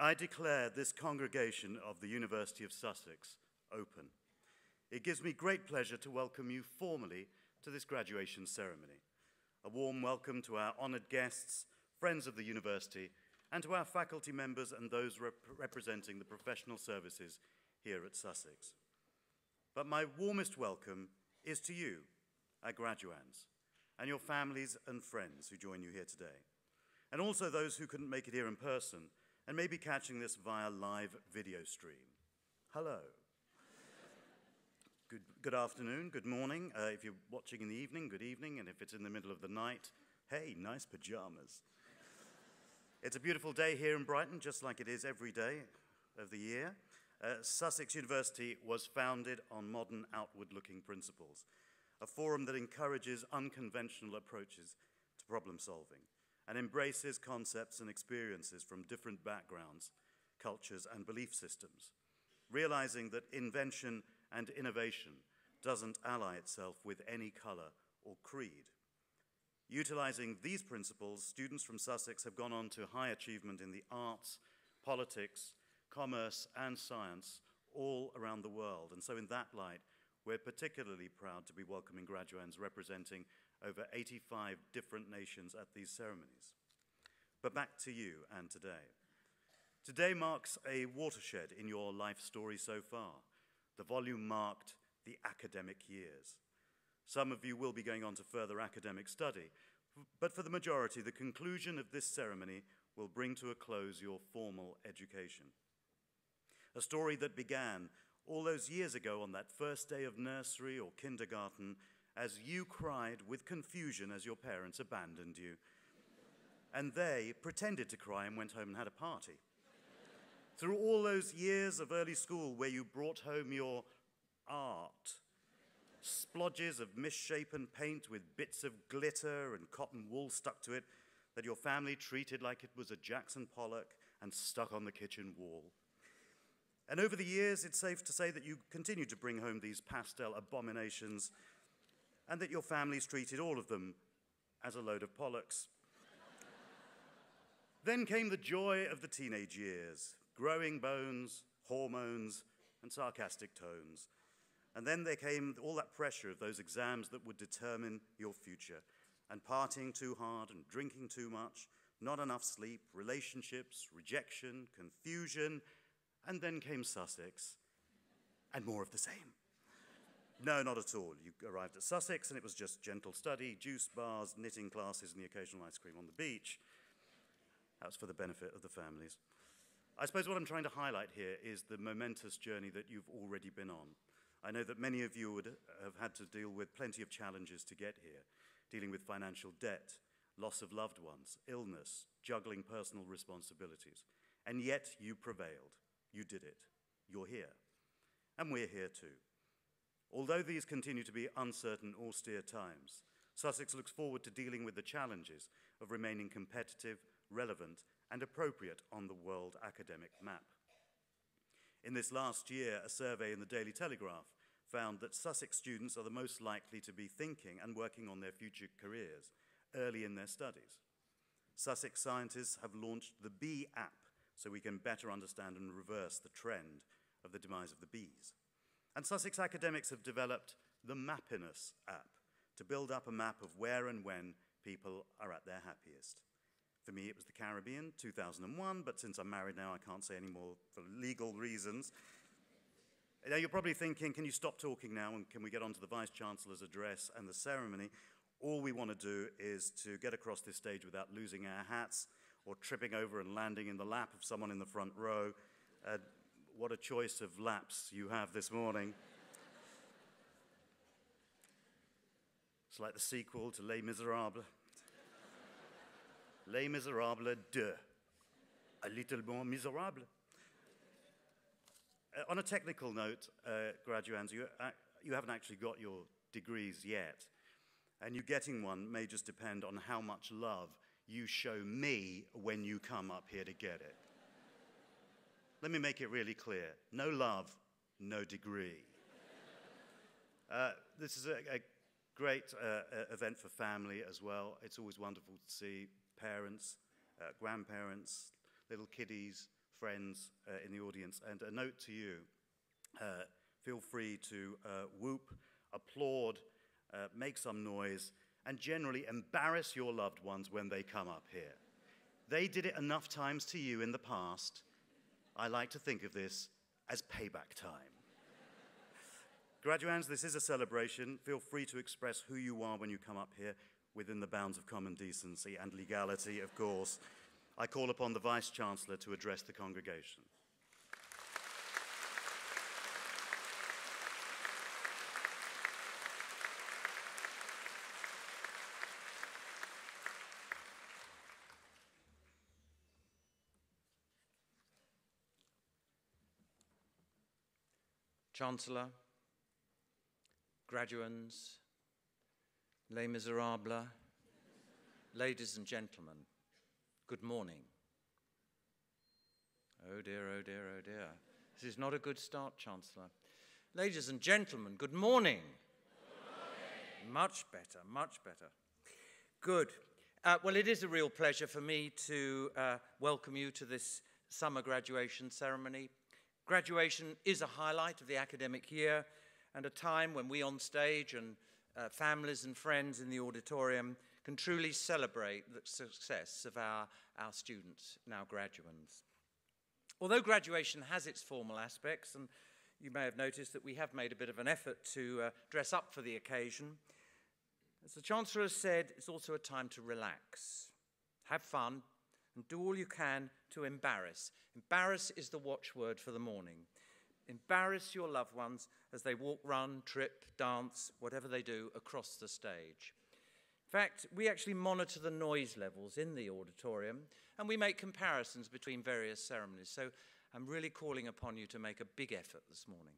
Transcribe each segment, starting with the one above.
I declare this congregation of the University of Sussex open. It gives me great pleasure to welcome you formally to this graduation ceremony. A warm welcome to our honoured guests, friends of the university, and to our faculty members and those representing the professional services here at Sussex. But my warmest welcome is to you, our graduands, and your families and friends who join you here today, and also those who couldn't make it here in person and may be catching this via live video stream. Hello. Good afternoon, good morning. If you're watching in the evening, good evening, and if it's in the middle of the night, hey, nice pajamas. It's a beautiful day here in Brighton, just like it is every day of the year. Sussex University was founded on modern outward-looking principles, a forum that encourages unconventional approaches to problem solving and embraces concepts and experiences from different backgrounds, cultures, and belief systems, realizing that invention and innovation doesn't ally itself with any color or creed. Utilizing these principles, students from Sussex have gone on to high achievement in the arts, politics, commerce, and science all around the world. And so in that light, we're particularly proud to be welcoming graduands representing over 85 different nations at these ceremonies. But back to you and today. Today marks a watershed in your life story so far. The volume marked the academic years. Some of you will be going on to further academic study, but for the majority, the conclusion of this ceremony will bring to a close your formal education. A story that began all those years ago on that first day of nursery or kindergarten as you cried with confusion as your parents abandoned you. And they pretended to cry and went home and had a party. Through all those years of early school where you brought home your art, splodges of misshapen paint with bits of glitter and cotton wool stuck to it that your family treated like it was a Jackson Pollock and stuck on the kitchen wall. And over the years, it's safe to say that you continued to bring home these pastel abominations and that your families treated all of them as a load of Pollocks. Then came the joy of the teenage years, growing bones, hormones, and sarcastic tones. And then there came all that pressure of those exams that would determine your future, and partying too hard and drinking too much, not enough sleep, relationships, rejection, confusion, and then came Sussex, and more of the same. No, not at all. You arrived at Sussex, and it was just gentle study, juice bars, knitting classes, and the occasional ice cream on the beach. That was for the benefit of the families. I suppose what I'm trying to highlight here is the momentous journey that you've already been on. I know that many of you would have had to deal with plenty of challenges to get here, dealing with financial debt, loss of loved ones, illness, juggling personal responsibilities. And yet you prevailed. You did it. You're here. And we're here too. Although these continue to be uncertain, austere times, Sussex looks forward to dealing with the challenges of remaining competitive, relevant, and appropriate on the world academic map. In this last year, a survey in the Daily Telegraph found that Sussex students are the most likely to be thinking and working on their future careers early in their studies. Sussex scientists have launched the Bee app so we can better understand and reverse the trend of the demise of the bees. And Sussex academics have developed the Mappiness app to build up a map of where and when people are at their happiest. For me, it was the Caribbean, 2001, but since I'm married now, I can't say any more for legal reasons. Now, you're probably thinking, can you stop talking now and can we get on to the Vice-Chancellor's address and the ceremony? All we want to do is to get across this stage without losing our hats or tripping over and landing in the lap of someone in the front row. What a choice of laps you have this morning. It's like the sequel to Les Miserables. Les Miserables 2, a little more miserable. On a technical note, graduands, you haven't actually got your degrees yet, and you getting one may just depend on how much love you show me when you come up here to get it. Let me make it really clear. No love, no degree. This is a great event for family as well. It's always wonderful to see parents, grandparents, little kiddies, friends in the audience. And a note to you, feel free to whoop, applaud, make some noise, and generally embarrass your loved ones when they come up here. They did it enough times to you in the past. I like to think of this as payback time. Graduands, this is a celebration. Feel free to express who you are when you come up here, within the bounds of common decency and legality, of course. I call upon the Vice-Chancellor to address the congregation. Chancellor, graduands, les miserables, ladies and gentlemen, good morning. Oh dear, oh dear, oh dear. This is not a good start, Chancellor. Ladies and gentlemen, good morning. Good morning. Much better, much better. Good. Well, it is a real pleasure for me to welcome you to this summer graduation ceremony. Graduation is a highlight of the academic year and a time when we on stage and families and friends in the auditorium can truly celebrate the success of our students, now graduands. Although graduation has its formal aspects, and you may have noticed that we have made a bit of an effort to dress up for the occasion, as the Chancellor has said, it's also a time to relax, have fun, and do all you can to embarrass. Embarrass is the watchword for the morning. Embarrass your loved ones as they walk, run, trip, dance, whatever they do across the stage. In fact, we actually monitor the noise levels in the auditorium, and we make comparisons between various ceremonies. So I'm really calling upon you to make a big effort this morning.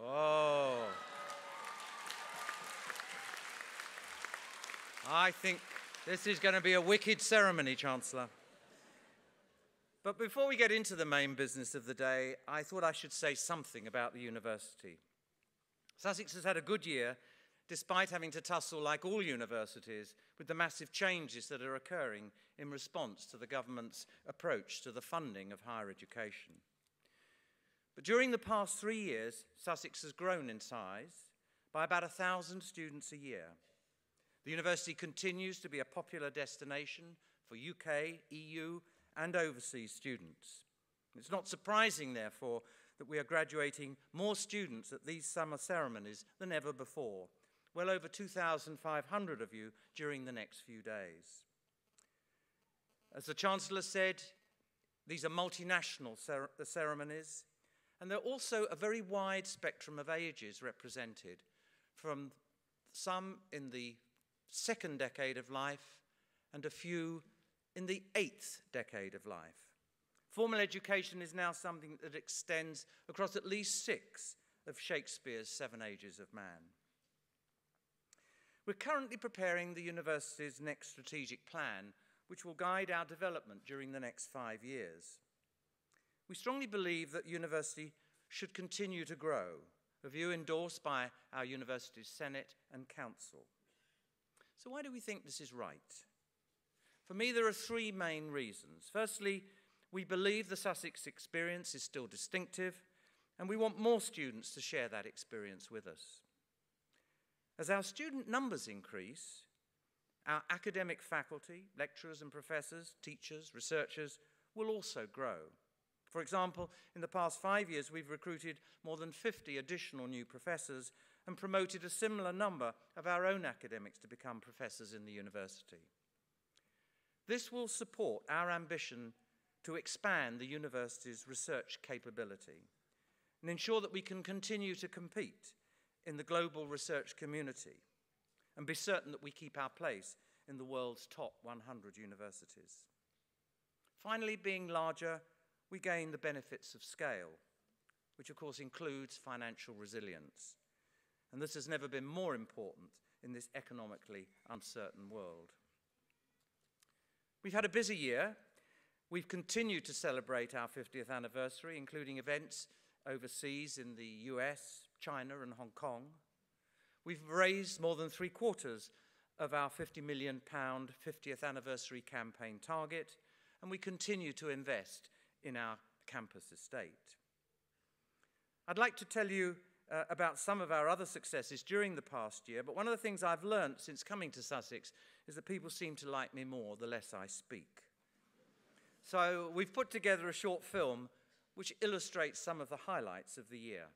Oh. I think this is going to be a wicked ceremony, Chancellor. But before we get into the main business of the day, I thought I should say something about the university. Sussex has had a good year, despite having to tussle, like all universities, with the massive changes that are occurring in response to the government's approach to the funding of higher education. But during the past 3 years, Sussex has grown in size by about 1,000 students a year. The university continues to be a popular destination for UK, EU, and overseas students. It's not surprising, therefore, that we are graduating more students at these summer ceremonies than ever before, well over 2,500 of you during the next few days. As the Chancellor said, these are multinational ceremonies, and there are also a very wide spectrum of ages represented, from some in the 2nd decade of life and a few in the 8th decade of life. Formal education is now something that extends across at least 6 of Shakespeare's 7 ages of man. We're currently preparing the university's next strategic plan, which will guide our development during the next 5 years. We strongly believe that university should continue to grow, a view endorsed by our university's Senate and Council. So why do we think this is right? For me, there are 3 main reasons. Firstly, we believe the Sussex experience is still distinctive, and we want more students to share that experience with us. As our student numbers increase, our academic faculty, lecturers and professors, teachers, researchers will also grow. For example, in the past 5 years, we've recruited more than 50 additional new professors and promoted a similar number of our own academics to become professors in the university. This will support our ambition to expand the university's research capability and ensure that we can continue to compete in the global research community and be certain that we keep our place in the world's top 100 universities. Finally, being larger, we gain the benefits of scale, which of course includes financial resilience. And this has never been more important in this economically uncertain world. We've had a busy year. We've continued to celebrate our 50th anniversary, including events overseas in the US, China, and Hong Kong. We've raised more than 3/4 of our £50 million 50th anniversary campaign target, and we continue to invest in our campus estate. I'd like to tell you about some of our other successes during the past year, but one of the things I've learnt since coming to Sussex is that people seem to like me more the less I speak. So we've put together a short film which illustrates some of the highlights of the year.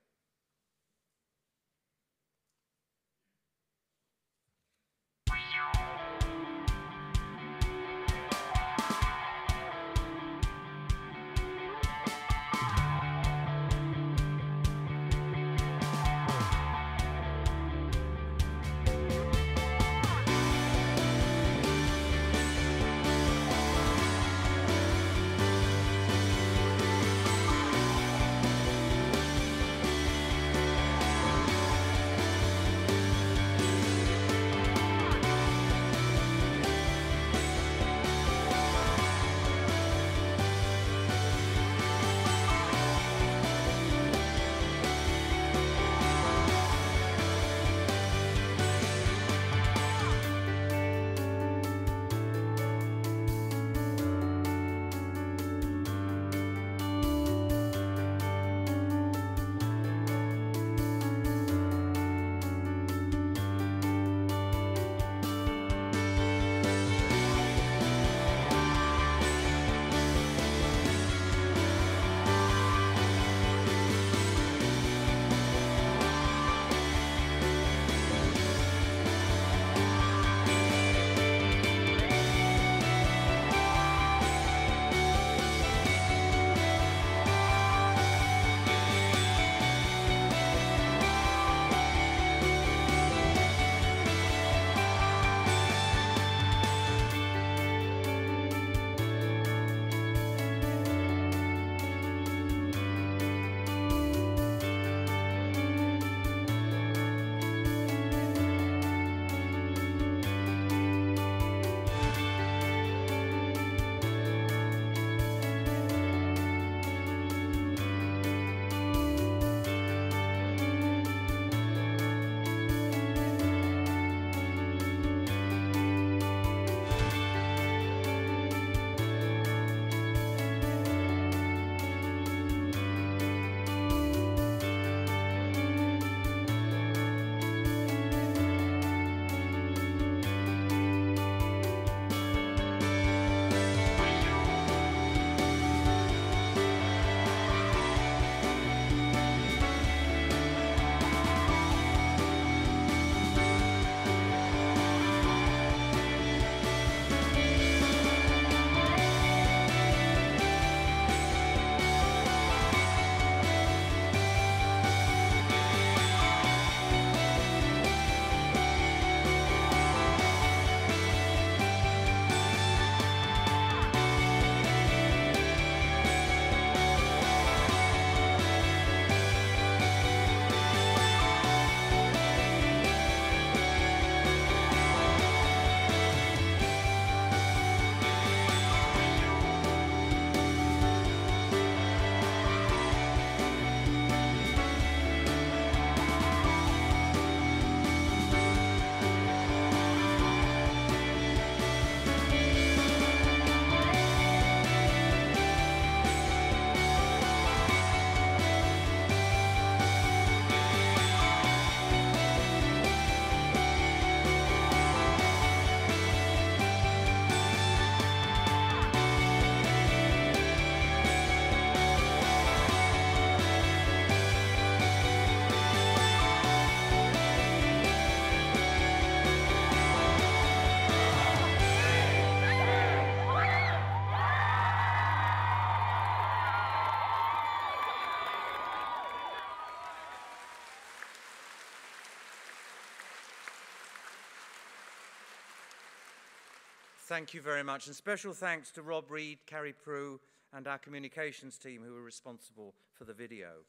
Thank you very much, and special thanks to Rob Reed, Carrie Prue, and our communications team who were responsible for the video.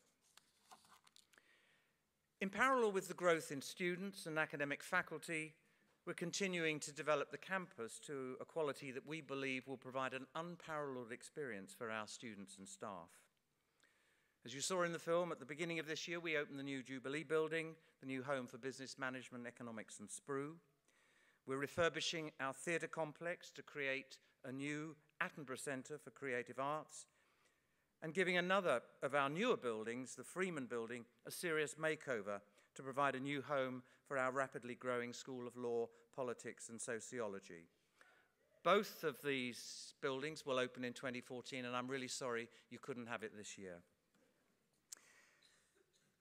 In parallel with the growth in students and academic faculty, we're continuing to develop the campus to a quality that we believe will provide an unparalleled experience for our students and staff. As you saw in the film, at the beginning of this year, we opened the new Jubilee building, the new home for business management, economics, and SPRU. We're refurbishing our theatre complex to create a new Attenborough Centre for Creative Arts and giving another of our newer buildings, the Freeman Building, a serious makeover to provide a new home for our rapidly growing School of Law, Politics and Sociology. Both of these buildings will open in 2014, and I'm really sorry you couldn't have it this year.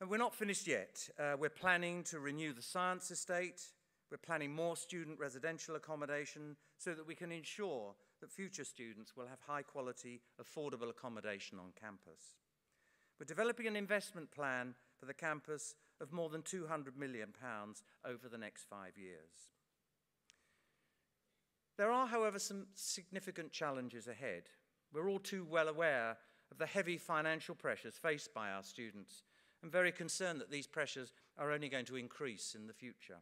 And we're not finished yet. We're planning to renew the science estate. We're planning more student residential accommodation so that we can ensure that future students will have high-quality, affordable accommodation on campus. We're developing an investment plan for the campus of more than £200 million over the next 5 years. There are, however, some significant challenges ahead. We're all too well aware of the heavy financial pressures faced by our students and very concerned that these pressures are only going to increase in the future.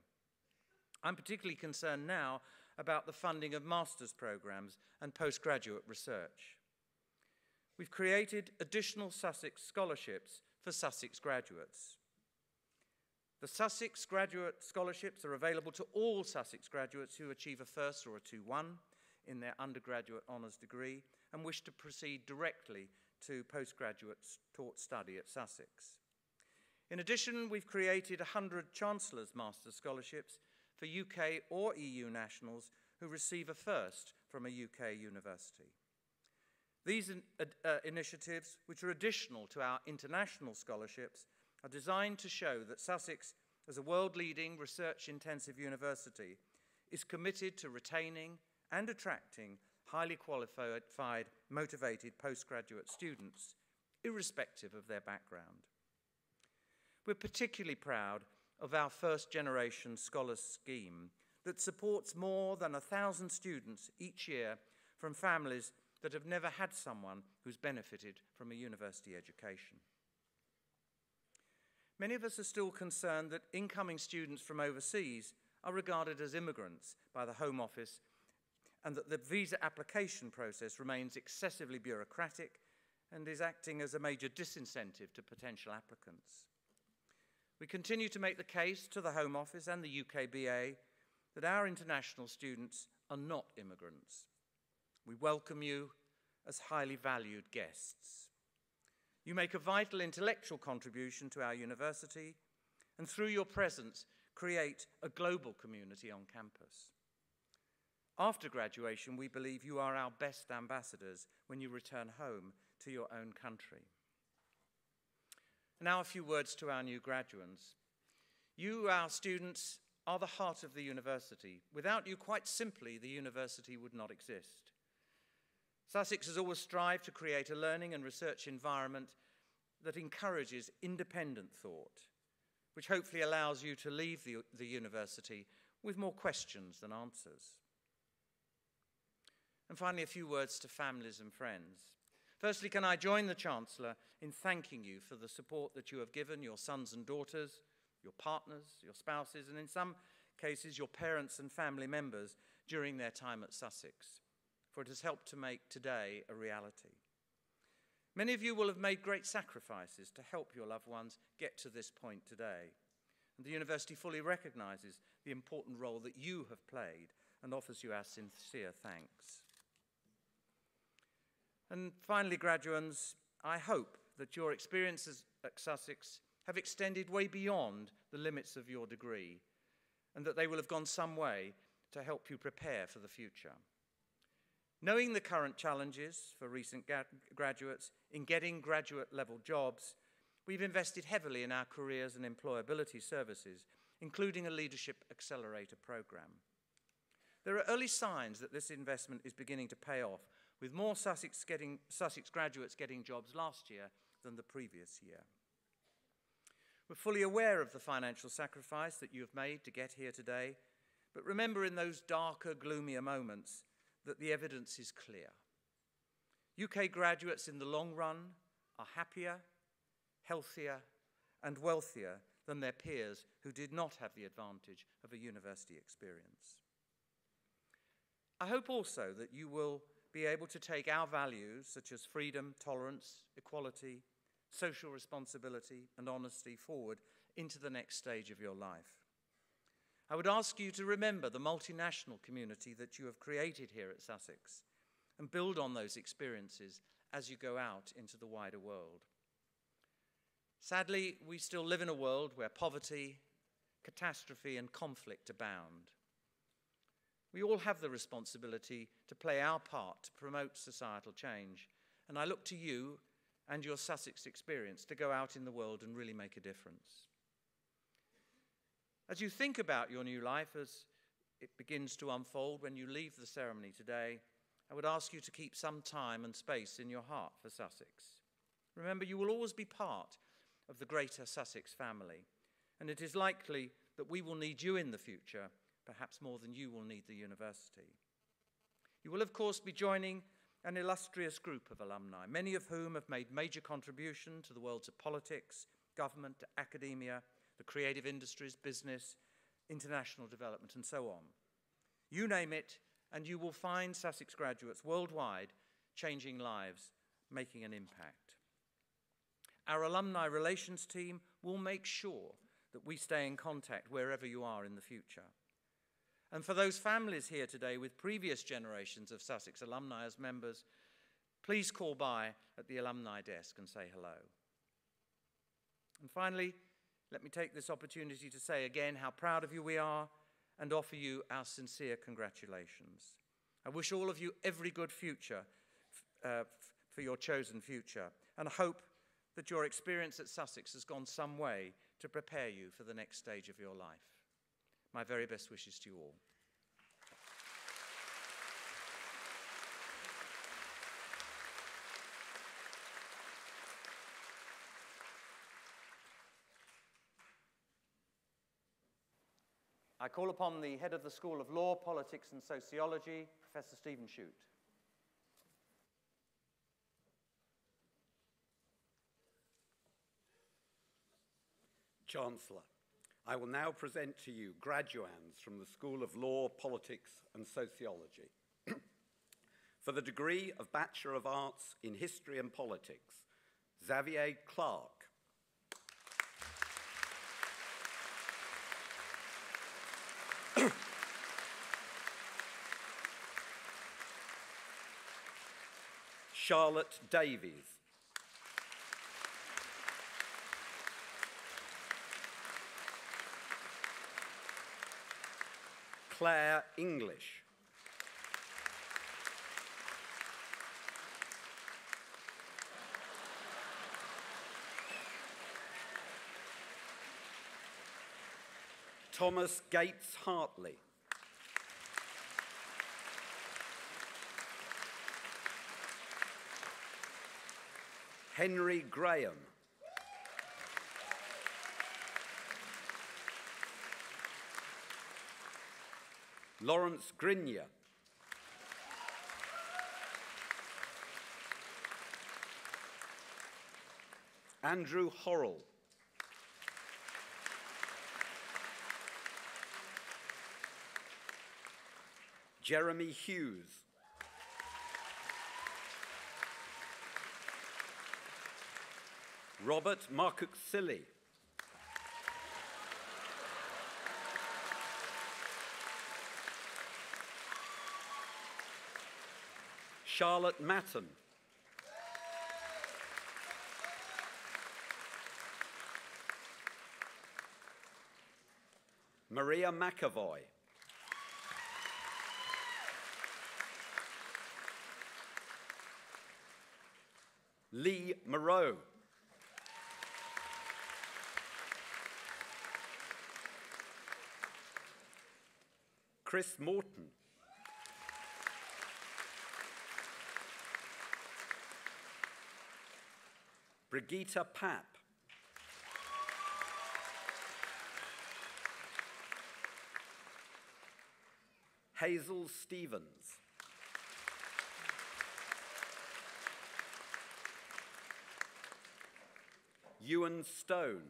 I'm particularly concerned now about the funding of master's programs and postgraduate research. We've created additional Sussex scholarships for Sussex graduates. The Sussex graduate scholarships are available to all Sussex graduates who achieve a first or a 2-1 in their undergraduate honours degree and wish to proceed directly to postgraduate taught study at Sussex. In addition, we've created 100 Chancellor's Master's scholarships for UK or EU nationals who receive a first from a UK university. These initiatives, which are additional to our international scholarships, are designed to show that Sussex, as a world-leading research-intensive university, is committed to retaining and attracting highly qualified, motivated postgraduate students, irrespective of their background. We're particularly proud of our first-generation scholars scheme that supports more than 1,000 students each year from families that have never had someone who's benefited from a university education. Many of us are still concerned that incoming students from overseas are regarded as immigrants by the Home Office and that the visa application process remains excessively bureaucratic and is acting as a major disincentive to potential applicants. We continue to make the case to the Home Office and the UKBA that our international students are not immigrants. We welcome you as highly valued guests. You make a vital intellectual contribution to our university and through your presence create a global community on campus. After graduation, we believe you are our best ambassadors when you return home to your own country. Now a few words to our new graduates. You, our students, are the heart of the university. Without you, quite simply, the university would not exist. Sussex has always strived to create a learning and research environment that encourages independent thought, which hopefully allows you to leave the university with more questions than answers. And finally, a few words to families and friends. Firstly, can I join the Chancellor in thanking you for the support that you have given your sons and daughters, your partners, your spouses, and in some cases, your parents and family members during their time at Sussex, for it has helped to make today a reality. Many of you will have made great sacrifices to help your loved ones get to this point today, and the university fully recognises the important role that you have played and offers you our sincere thanks. And finally, graduates, I hope that your experiences at Sussex have extended way beyond the limits of your degree and that they will have gone some way to help you prepare for the future. Knowing the current challenges for recent graduates in getting graduate-level jobs, we've invested heavily in our careers and employability services, including a leadership accelerator program. There are early signs that this investment is beginning to pay off, with more Sussex graduates getting jobs last year than the previous year. We're fully aware of the financial sacrifice that you have made to get here today, but remember in those darker, gloomier moments that the evidence is clear. UK graduates in the long run are happier, healthier, and wealthier than their peers who did not have the advantage of a university experience. I hope also that you will be able to take our values such as freedom, tolerance, equality, social responsibility and honesty forward into the next stage of your life. I would ask you to remember the multinational community that you have created here at Sussex and build on those experiences as you go out into the wider world. Sadly, we still live in a world where poverty, catastrophe, and conflict abound. We all have the responsibility to play our part to promote societal change, and I look to you and your Sussex experience to go out in the world and really make a difference. As you think about your new life as it begins to unfold when you leave the ceremony today, I would ask you to keep some time and space in your heart for Sussex. Remember, you will always be part of the greater Sussex family, and it is likely that we will need you in the future, perhaps more than you will need the university. You will, of course, be joining an illustrious group of alumni, many of whom have made major contribution to the worlds of politics, government, academia, the creative industries, business, international development, and so on. You name it, and you will find Sussex graduates worldwide changing lives, making an impact. Our alumni relations team will make sure that we stay in contact wherever you are in the future. And for those families here today with previous generations of Sussex alumni as members, please call by at the alumni desk and say hello. And finally, let me take this opportunity to say again how proud of you we are and offer you our sincere congratulations. I wish all of you every good future for your chosen future, and I hope that your experience at Sussex has gone some way to prepare you for the next stage of your life. My very best wishes to you all. I call upon the head of the School of Law, Politics and Sociology, Professor Stephen Shute. Chancellor, I will now present to you graduands from the School of Law, Politics and Sociology. For the degree of Bachelor of Arts in History and Politics, Xavier Clark. Charlotte Davies. Claire English. Thomas Gates Hartley. Henry Graham. Lawrence Grinier. Andrew Horrell. Jeremy Hughes. Robert Marcoxilli. Charlotte Matton. Maria McAvoy. Lee Moreau. Chris Morton. Brigitte Papp. Hazel Stevens. Ewan Stone.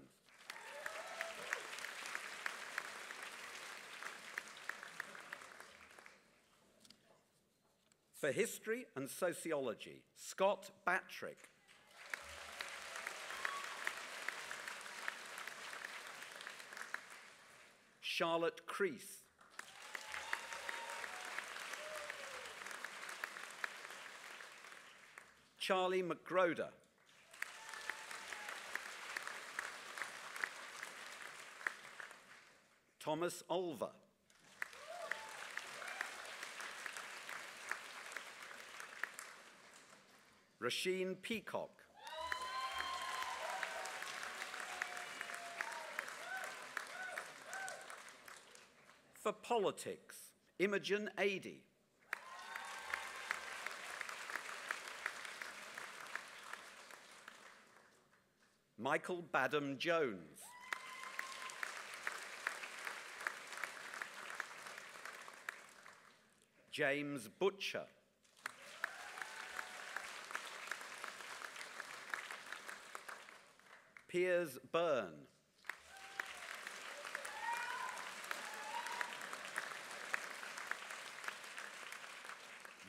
For History and Sociology, Scott Batrick. Charlotte Crease. Charlie McGroder. Thomas Olver. Rasheen Peacock. For politics, Imogen Adey. Michael Badham Jones. James Butcher. Piers Byrne.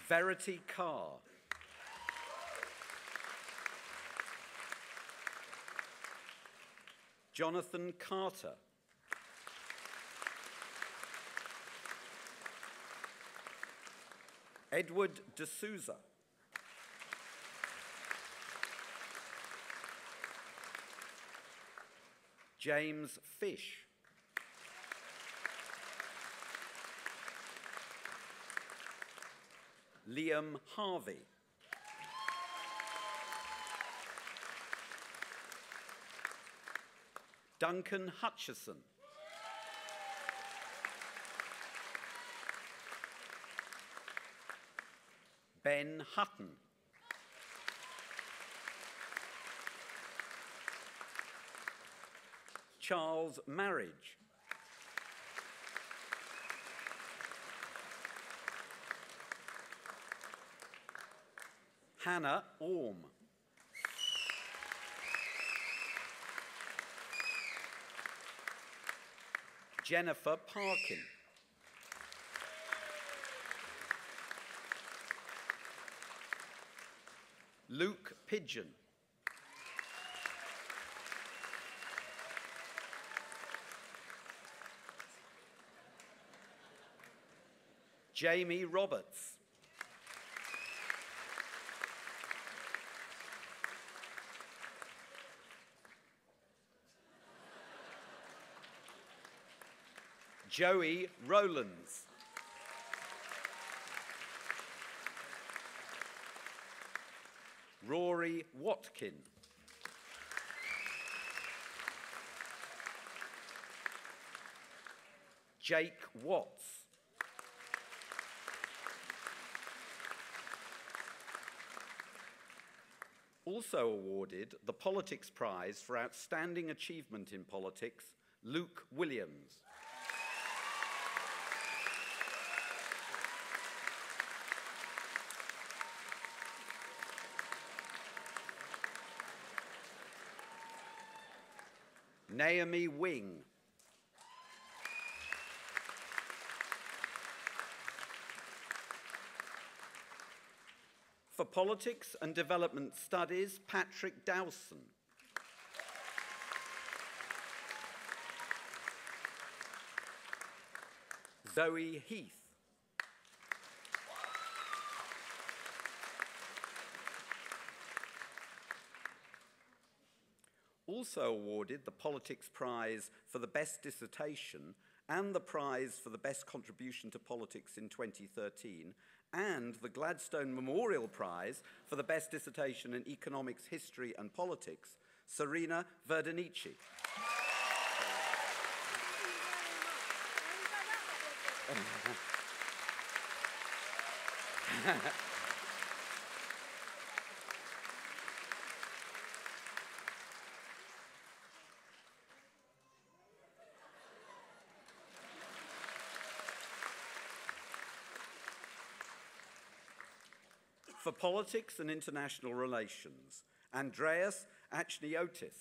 Verity Carr. Jonathan Carter. Edward D'Souza. James Fish. Liam Harvey. Duncan Hutchison. Ben Hutton. Charles Marriage. Hannah Orme. Jennifer Parkin. Luke Pigeon. Jamie Roberts. Joey Rowlands. Rory Watkin. Jake Watts. Also awarded the Politics Prize for Outstanding Achievement in Politics, Luke Williams. Naomi Wing. For Politics and Development Studies, Patrick Dowson. Zoe Heath. Also awarded the Politics Prize for the Best Dissertation and the Prize for the Best Contribution to Politics in 2013, and the Gladstone Memorial Prize for the Best Dissertation in Economics, History and Politics, Serena Verdenici. For Politics and International Relations, Andreas Achniotis.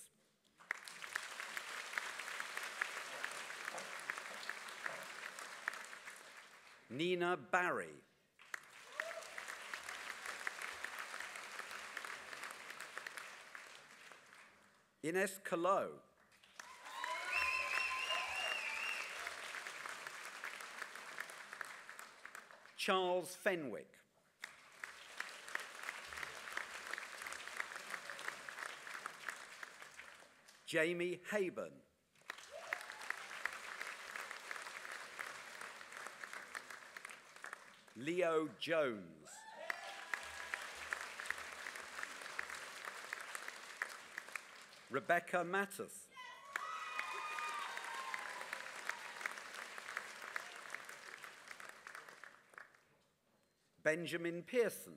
Nina Barry. Ines Callot. Charles Fenwick. Jamie Hayburn. Leo Jones. Rebecca Mattis. Benjamin Pearson.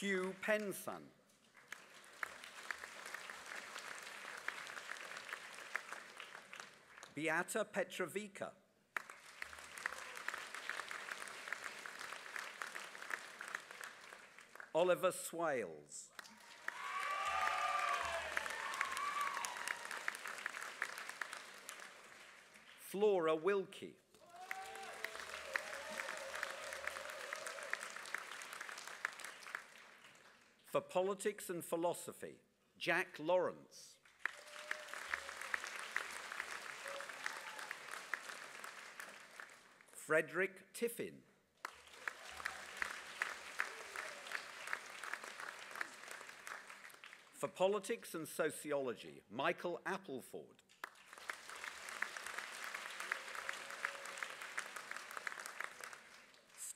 Hugh Penson. Beata Petrovica. Oliver Swales. Flora Wilkie. For Politics and Philosophy, Jack Lawrence. Frederick Tiffin. For Politics and Sociology, Michael Appleford.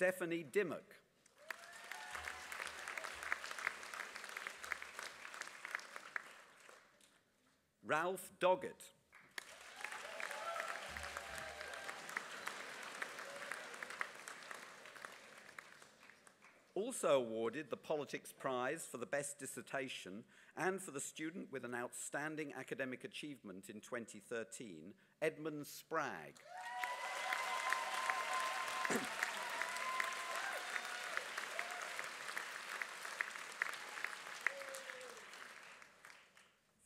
Stephanie Dimmock. Ralph Doggett. Also awarded the Politics Prize for the Best Dissertation and for the student with an outstanding academic achievement in 2013, Edmund Spragg.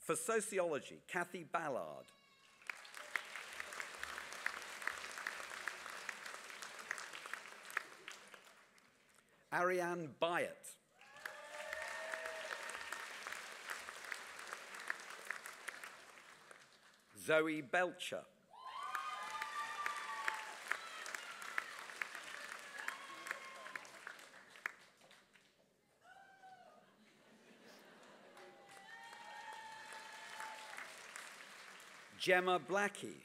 For Sociology, Kathy Ballard. Ariane Byatt. Zoe Belcher. Gemma Blackie.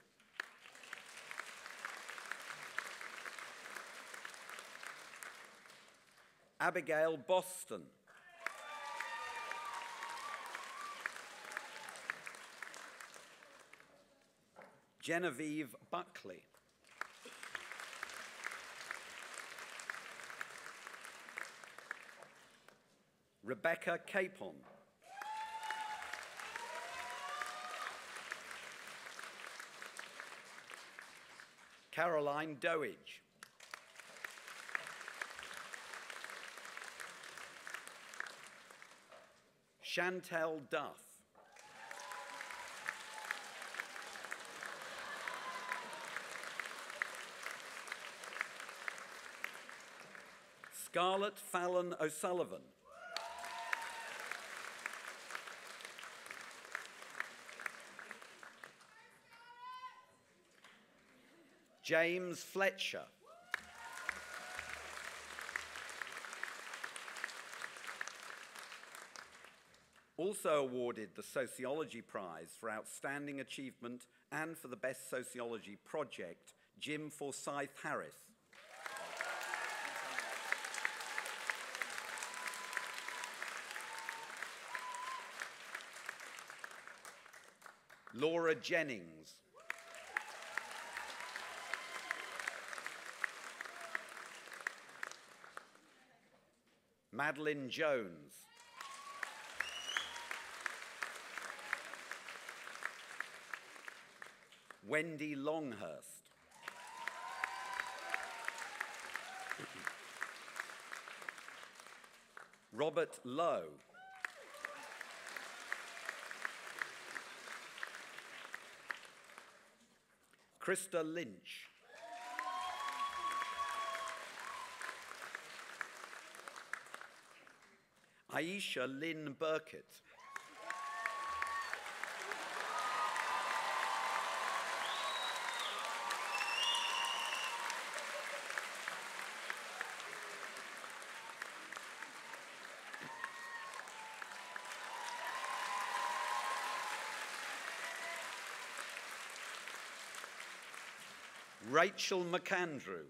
Abigail Boston. Genevieve Buckley. Rebecca Capon. Caroline Doidge. Chantel Duff. Scarlett Fallon O'Sullivan. James Fletcher. Also awarded the Sociology Prize for Outstanding Achievement and for the Best Sociology Project, Jim Forsyth Harris. Laura Jennings. Madeline Jones. Wendy Longhurst. Robert Lowe. Krista Lynch. Aisha Lynn Burkett. Rachel McAndrew.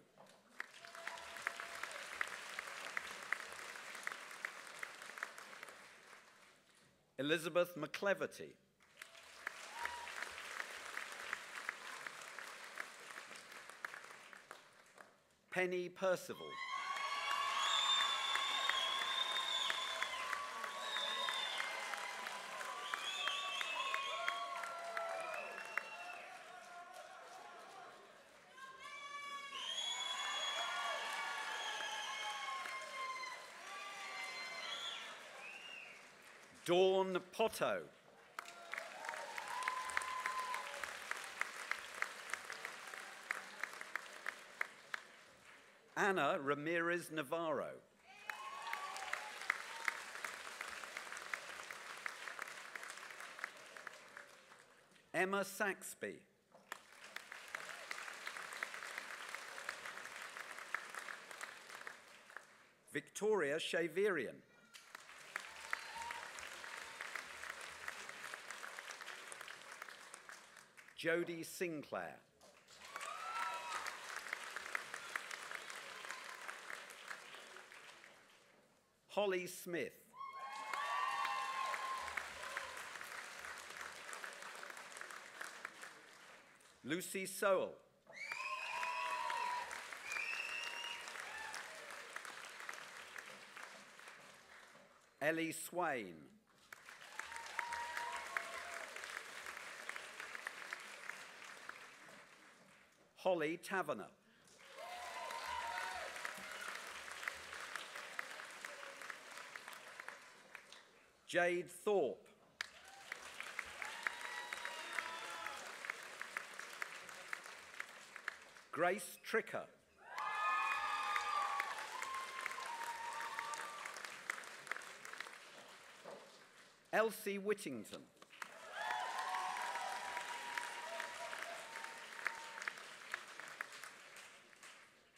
Elizabeth McCleverty. Penny Percival. Dawn Potto. Anna Ramirez Navarro. Emma Saxby. Victoria Shaverian. Jodie Sinclair. Holly Smith. Lucy Sowell. Ellie Swain. Holly Taverner. Jade Thorpe. Grace Tricker. Elsie Whittington.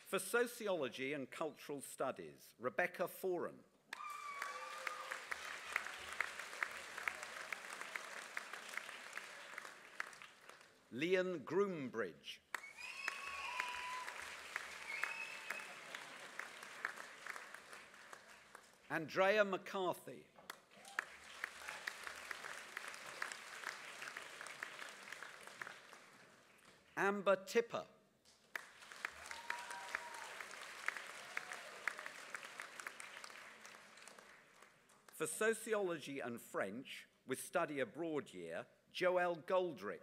For Sociology and Cultural Studies, Rebecca Foran. Leon Groombridge. Andrea McCarthy. Amber Tipper. For Sociology and French, with Study Abroad Year, Joelle Goldrick.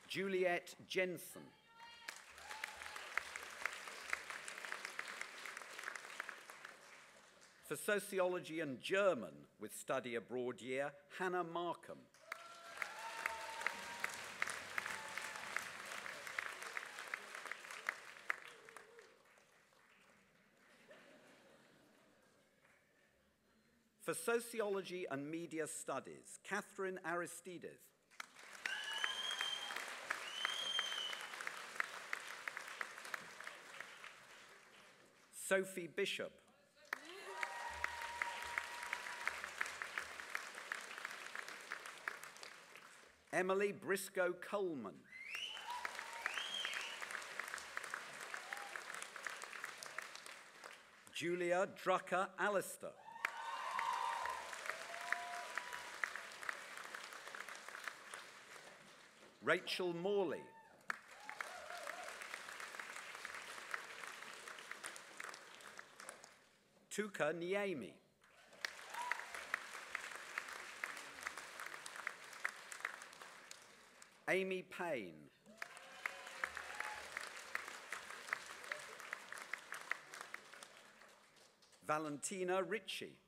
Juliette Jensen. For Sociology and German, with Study Abroad Year, Hannah Markham. For Sociology and Media Studies, Catherine Aristides. Sophie Bishop. Emily Briscoe Coleman. Julia Drucker Allister. Rachel Morley. Tuka Niemi. Amy Payne. Valentina Ritchie.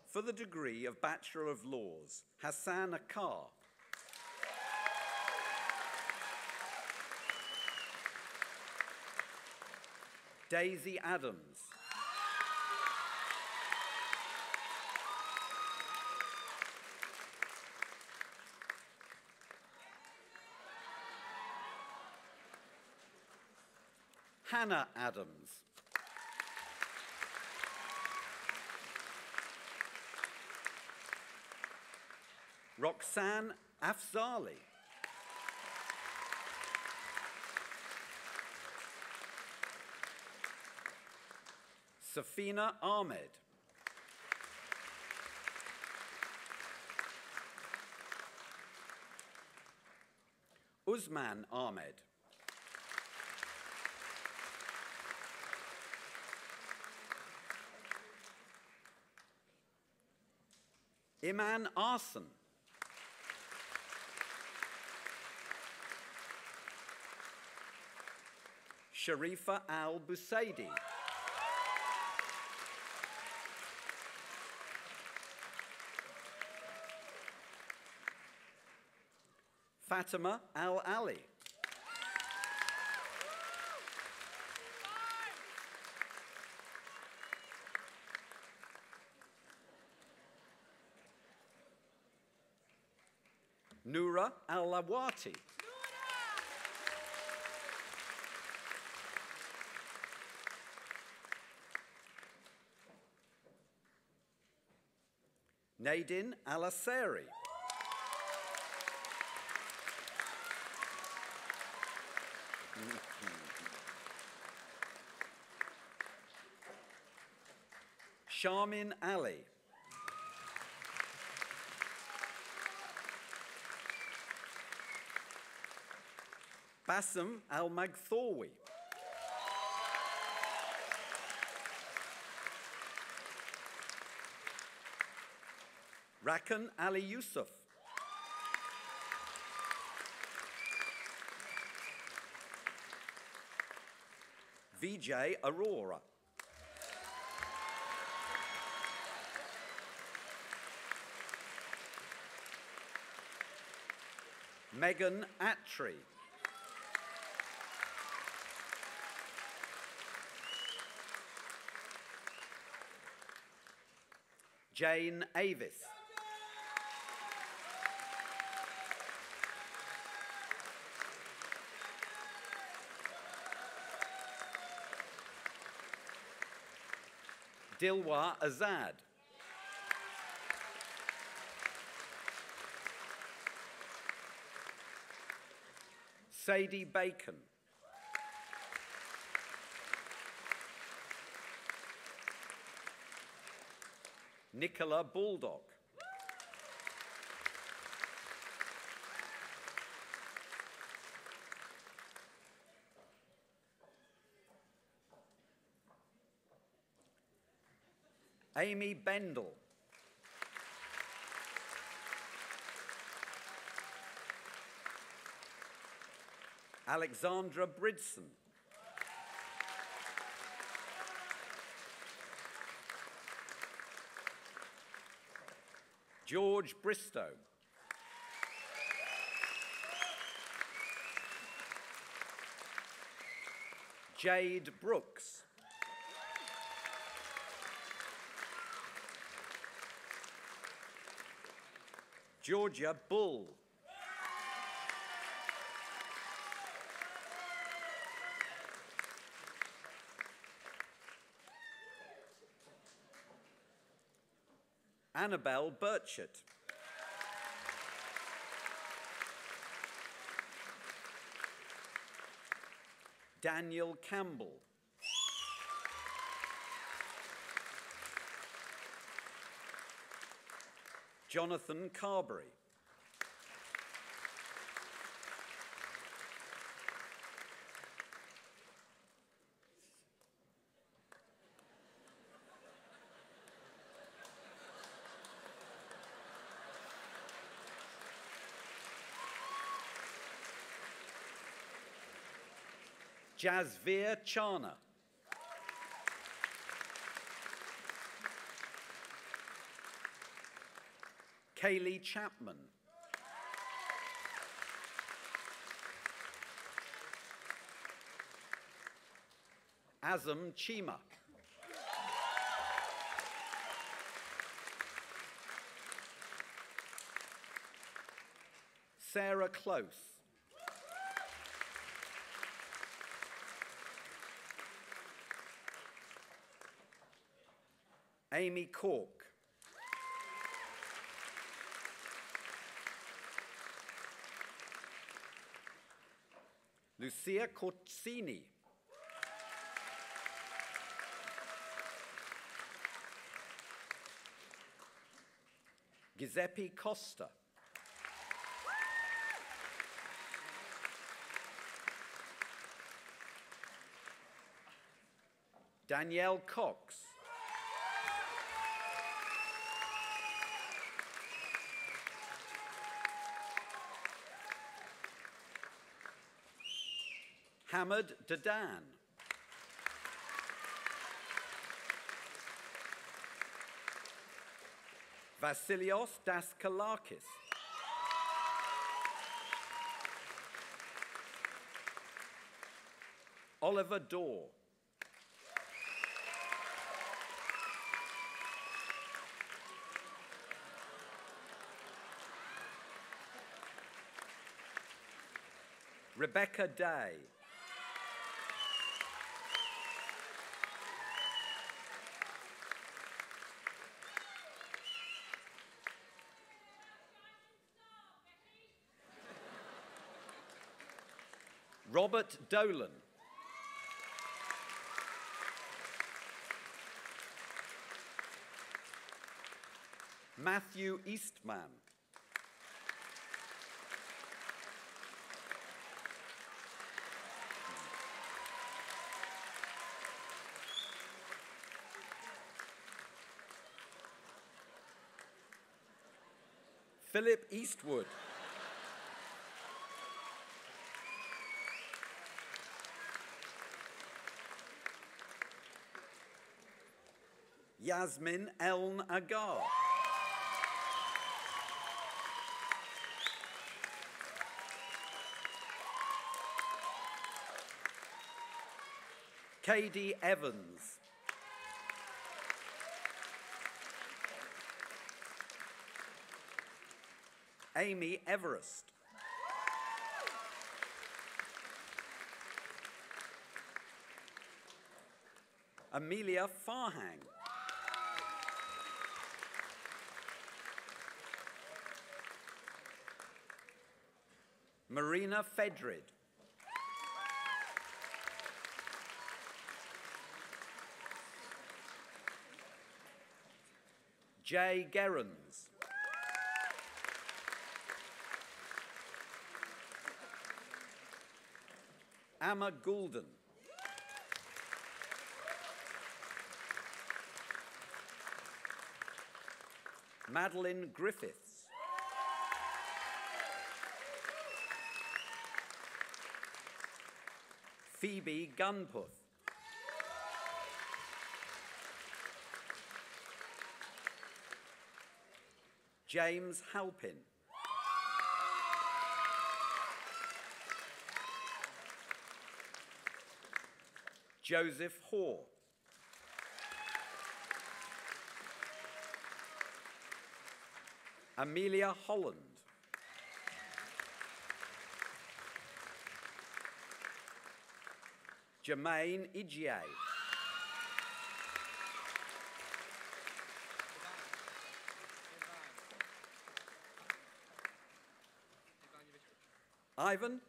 For the degree of Bachelor of Laws, Hassan Akkar. Daisy Adams. Hannah Adams. Roxanne Afzali. Safina Ahmed. Usman Ahmed. Iman Arson. Sharifa Al-Busaidi. Fatima Al-Ali. Noura Al-Lawati. Nadine Al-Aseri. Sharmin Ali. Bassem Al-Magthawi. Rakan Ali Yusuf. Vijay Arora. Megan Attry. Jane Avis. Dilwa Azad. Sadie Bacon. Nicola Baldock. Amy Bendel. Alexandra Bridson. George Bristow. Jade Brooks. Georgia Bull. Annabelle Burchett. Daniel Campbell. Jonathan Carberry. Jasveer Chana. Kaylee Chapman. Azam Chima. Sarah Close. Amy Cork. Lucia Corsini. Giuseppe Costa. Danielle Cox. Hamad Dadan. Vasilios Daskalakis. Oliver Dorr. Rebecca Day. Robert Dolan. Matthew Eastman. Philip Eastwood. Yasmin Eln Agar. Katie Evans. Amy Everest. Amelia Farhang. Marina Fedrid. Jay Gerrans. Amma Goulden. Madeline Griffiths. Phoebe Gunputh. James Halpin. Joseph Hoare. Amelia Holland. Jermaine Igie. Ivan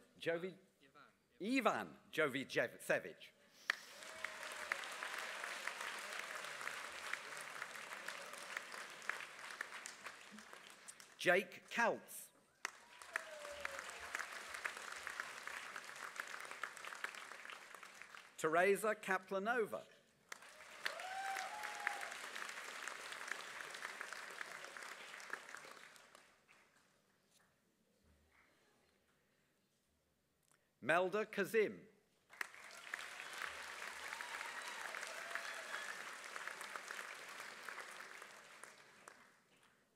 Jovicevic. Jake Kaltz. Teresa Kaplanova. Melda Kazim.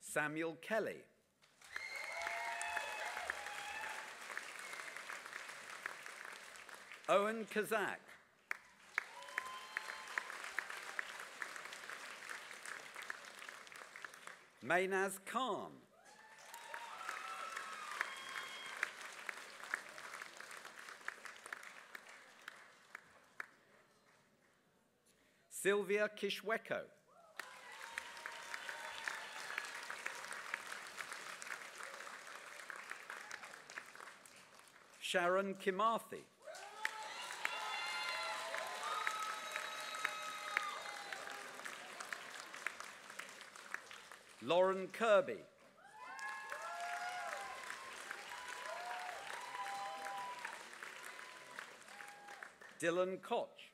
Samuel Kelly. Owen Kazak. Maynaz Khan. Sylvia Kishweko. Sharon Kimathi. Lauren Kirby. Dylan Koch.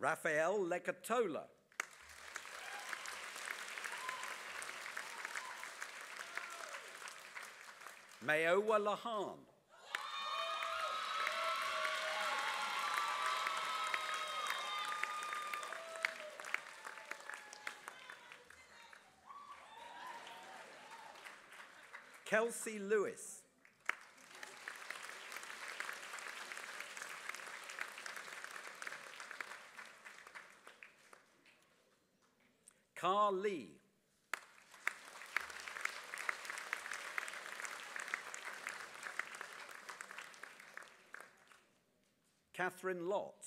Raphael Lekatola. Mayowa Lahan. Kelsey Lewis. Carl Lee. Catherine Lott.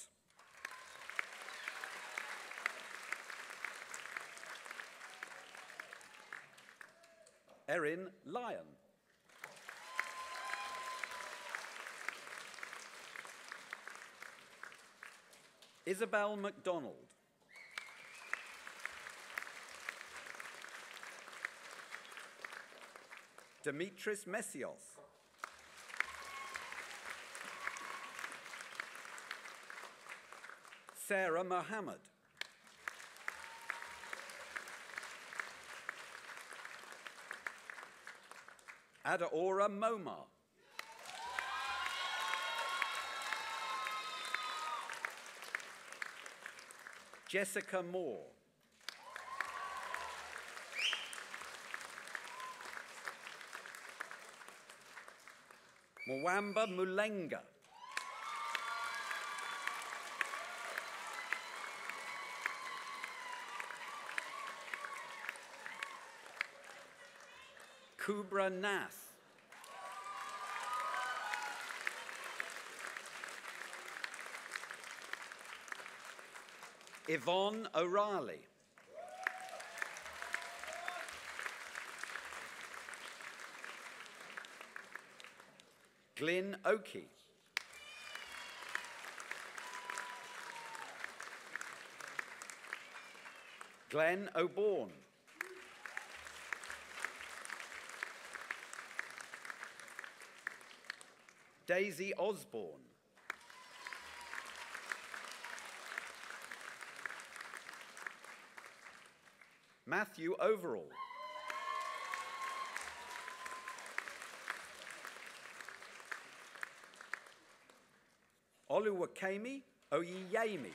Erin Lyon. Isabel MacDonald. Dimitris Messios. Sarah Mohammed. Adaora Momar. Jessica Moore. Mwamba Mulenga. Kubra Nath. Yvonne O'Reilly. Glyn Oakey. Glenn O'Bourne. Daisy Osborne. Matthew Overall. Oluwakemi Oyeyemi.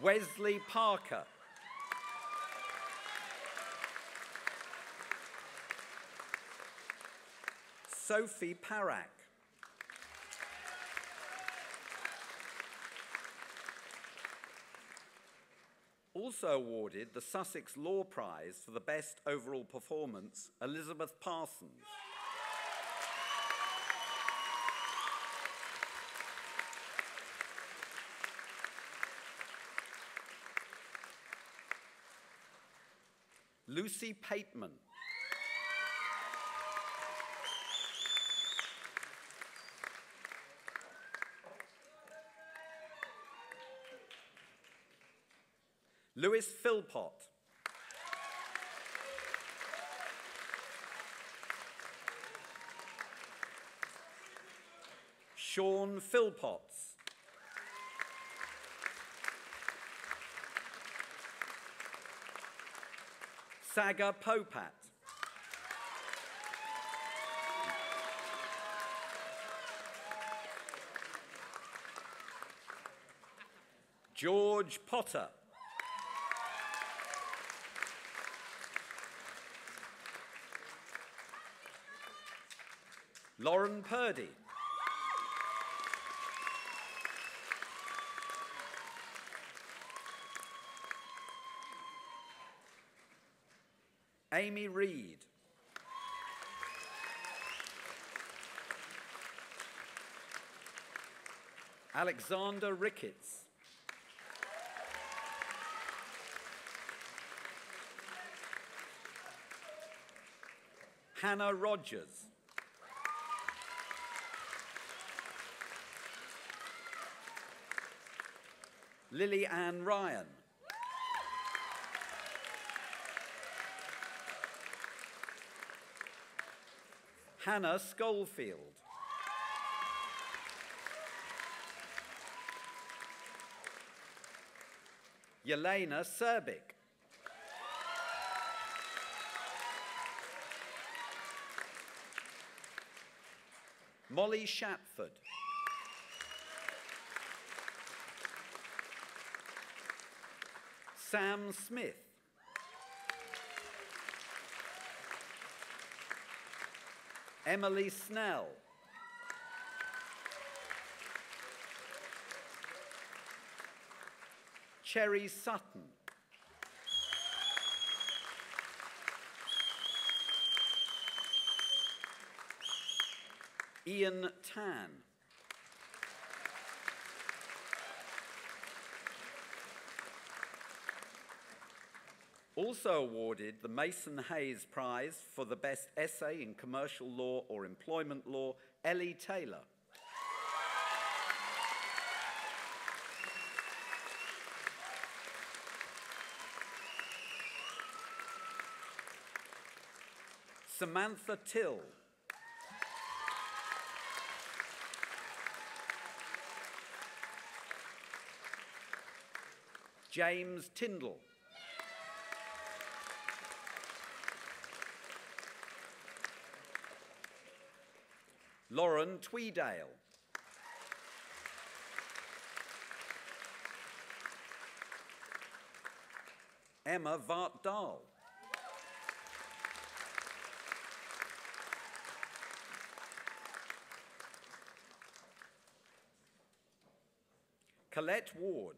Wesley Parker. Sophie Parak. Also awarded the Sussex Law Prize for the Best Overall Performance, Elizabeth Parsons. Lucy Pateman. Lewis Philpott. Sean Philpotts. Saga Popat. George Potter. Lauren Purdy. Amy Reed. Alexander Ricketts. Hannah Rogers. Lily Ann Ryan. Hannah Schofield. Yelena Serbic. Molly Shapford. Sam Smith. Emily Snell. Cherry Sutton. Ian Tan. Also awarded the Mason Hayes Prize for the Best Essay in Commercial Law or Employment Law, Ellie Taylor. Samantha Till. James Tyndall. Lauren Tweedale. Emma Vart Dahl. Colette Ward.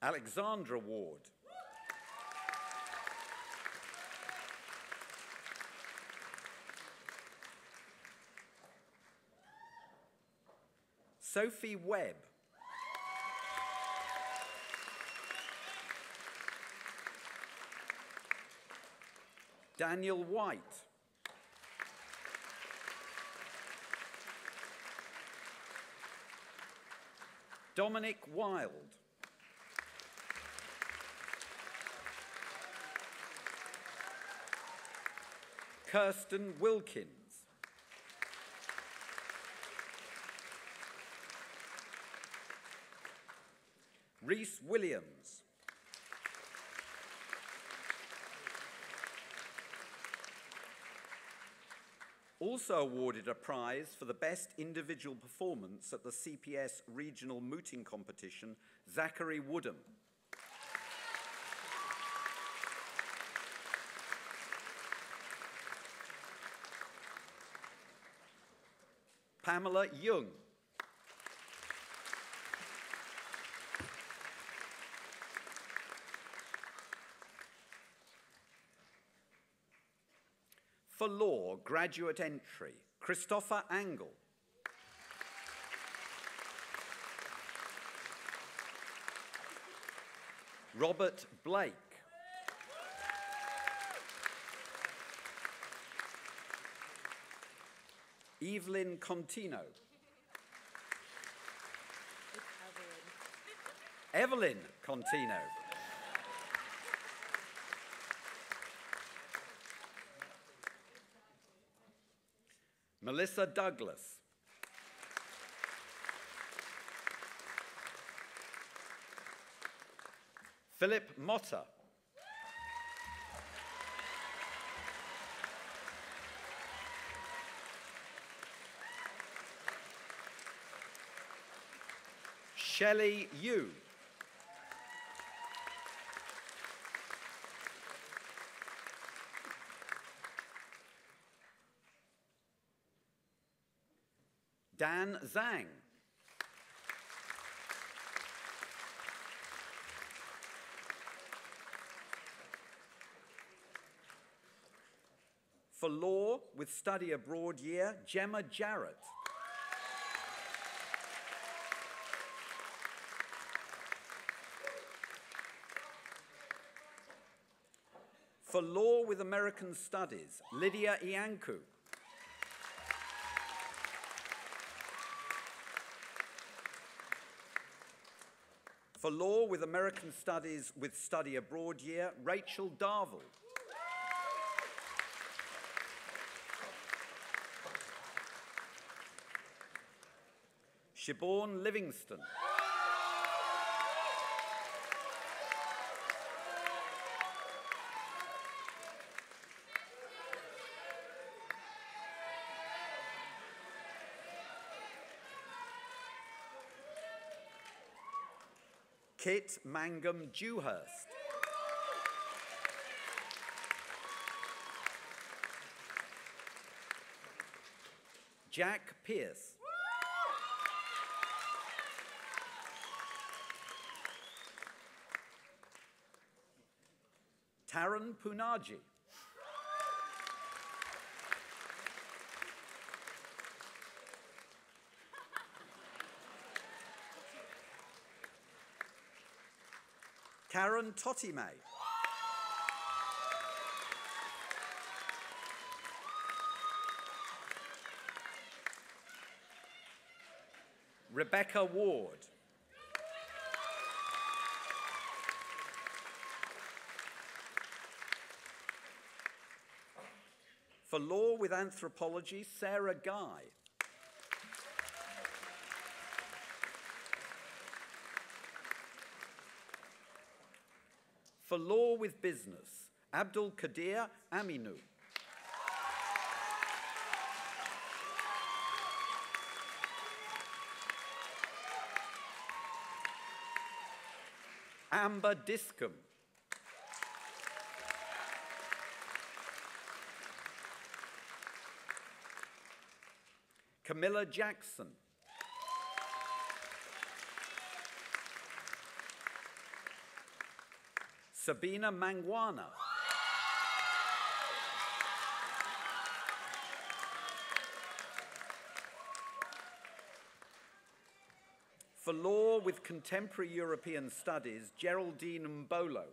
Alexandra Ward. Sophie Webb. Daniel White. Dominic Wilde. Kirsten Wilkins. Reese Williams. Also awarded a prize for the best individual performance at the CPS Regional Mooting Competition, Zachary Woodham. Pamela Young. For law, graduate entry, Christopher Angle. Robert Blake. Evelyn Contino. Evelyn Contino. Melissa Douglas. Philip Motta. Shelley Yu. Dan Zhang. For law with study abroad year, Gemma Jarrett. For law with American studies, Lydia Iancu. For law with American studies with study abroad year, Rachel Darville. Siobhan Livingston. Kit Mangum Dewhurst. Jack Pierce. Taran Punaji. Karen Totime. Rebecca Ward. For law with anthropology, Sarah Guy. For law with business, Abdul Qadir Aminu. Amber Discombe. Camilla Jackson. Sabina Mangwana. For law with contemporary European studies, Geraldine Mbolo.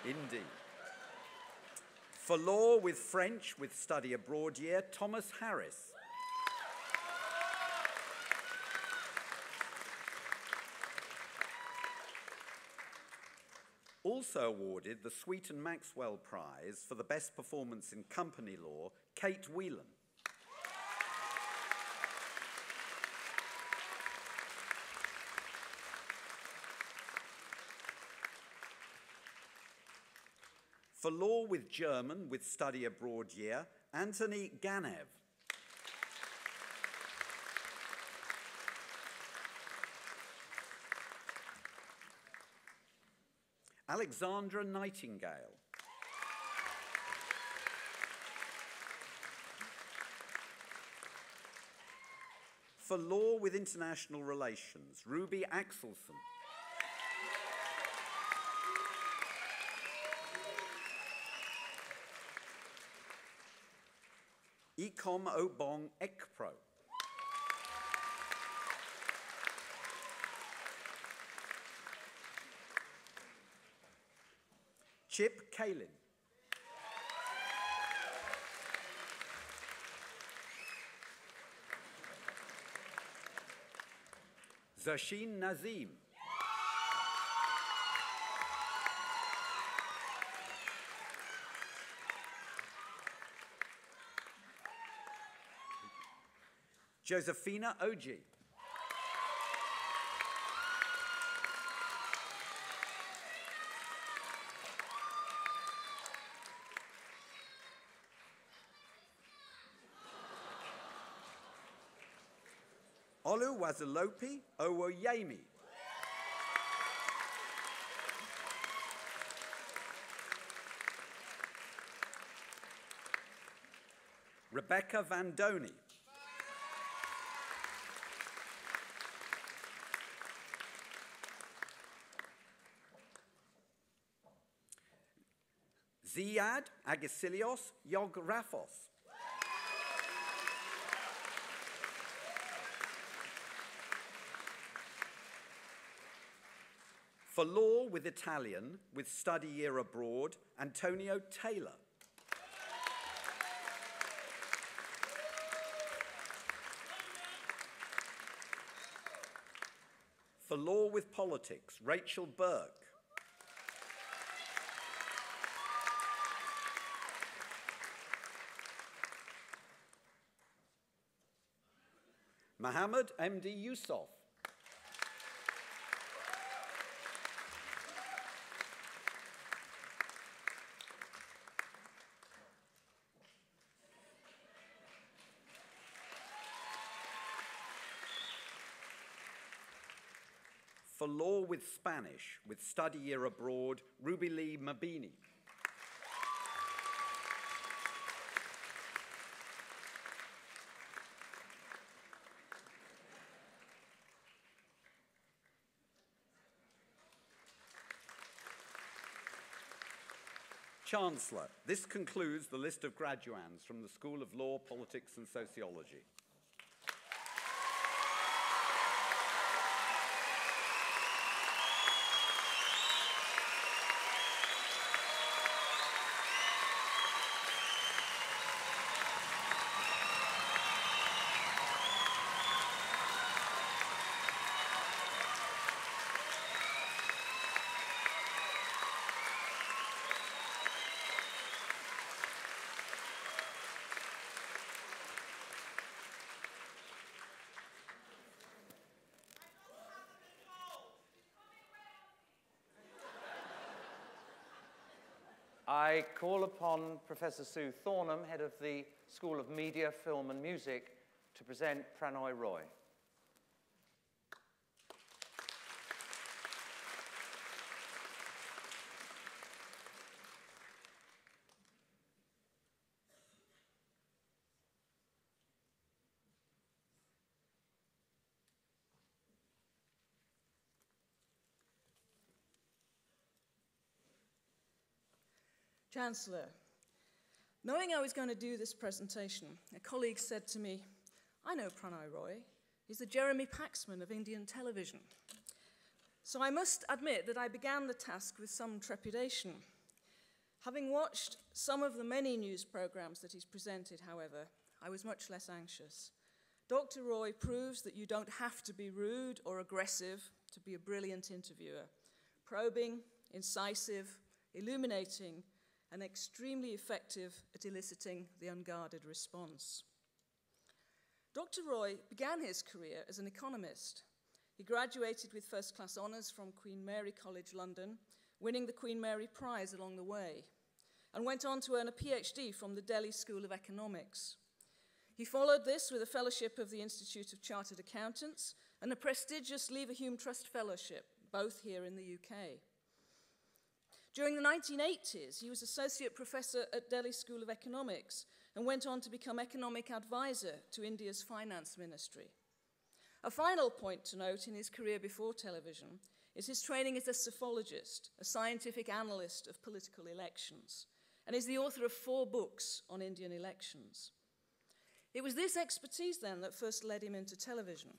Indeed. For law with French with study abroad year, Thomas Harris. Also awarded the Sweeton Maxwell Prize for the best performance in company law, Kate Whelan. For law with German with study abroad year, Anthony Ganev. Alexandra Nightingale. For law with international relations, Ruby Axelson. Ecom Obong Ekpro. Chip Kalin. Zashin Nazim. Josephina Oji. Oluwaselope Owoyemi. Rebecca Vandoni. Ziad Agisilios Yografos. For law with Italian, with study year abroad, Antonio Taylor. For law with politics, Rachel Burke. Mohammed M.D. Yusuf. For law with Spanish, with study year abroad, Ruby Lee Mabini. Chancellor, this concludes the list of graduands from the School of Law, Politics and Sociology. I call upon Professor Sue Thornham, head of the School of Media, Film and Music, to present Prannoy Roy. Chancellor, knowing I was going to do this presentation, a colleague said to me, "I know Prannoy Roy. He's the Jeremy Paxman of Indian television." So I must admit that I began the task with some trepidation. Having watched some of the many news programs that he's presented, however, I was much less anxious. Dr. Roy proves that you don't have to be rude or aggressive to be a brilliant interviewer. Probing, incisive, illuminating, and extremely effective at eliciting the unguarded response. Dr. Roy began his career as an economist. He graduated with first-class honours from Queen Mary College, London, winning the Queen Mary Prize along the way, and went on to earn a PhD from the Delhi School of Economics. He followed this with a fellowship of the Institute of Chartered Accountants and a prestigious Leverhulme Trust Fellowship, both here in the UK. During the 1980s, he was associate professor at Delhi School of Economics and went on to become economic advisor to India's finance ministry. A final point to note in his career before television is his training as a sophologist, a scientific analyst of political elections, and is the author of 4 books on Indian elections. It was this expertise then that first led him into television.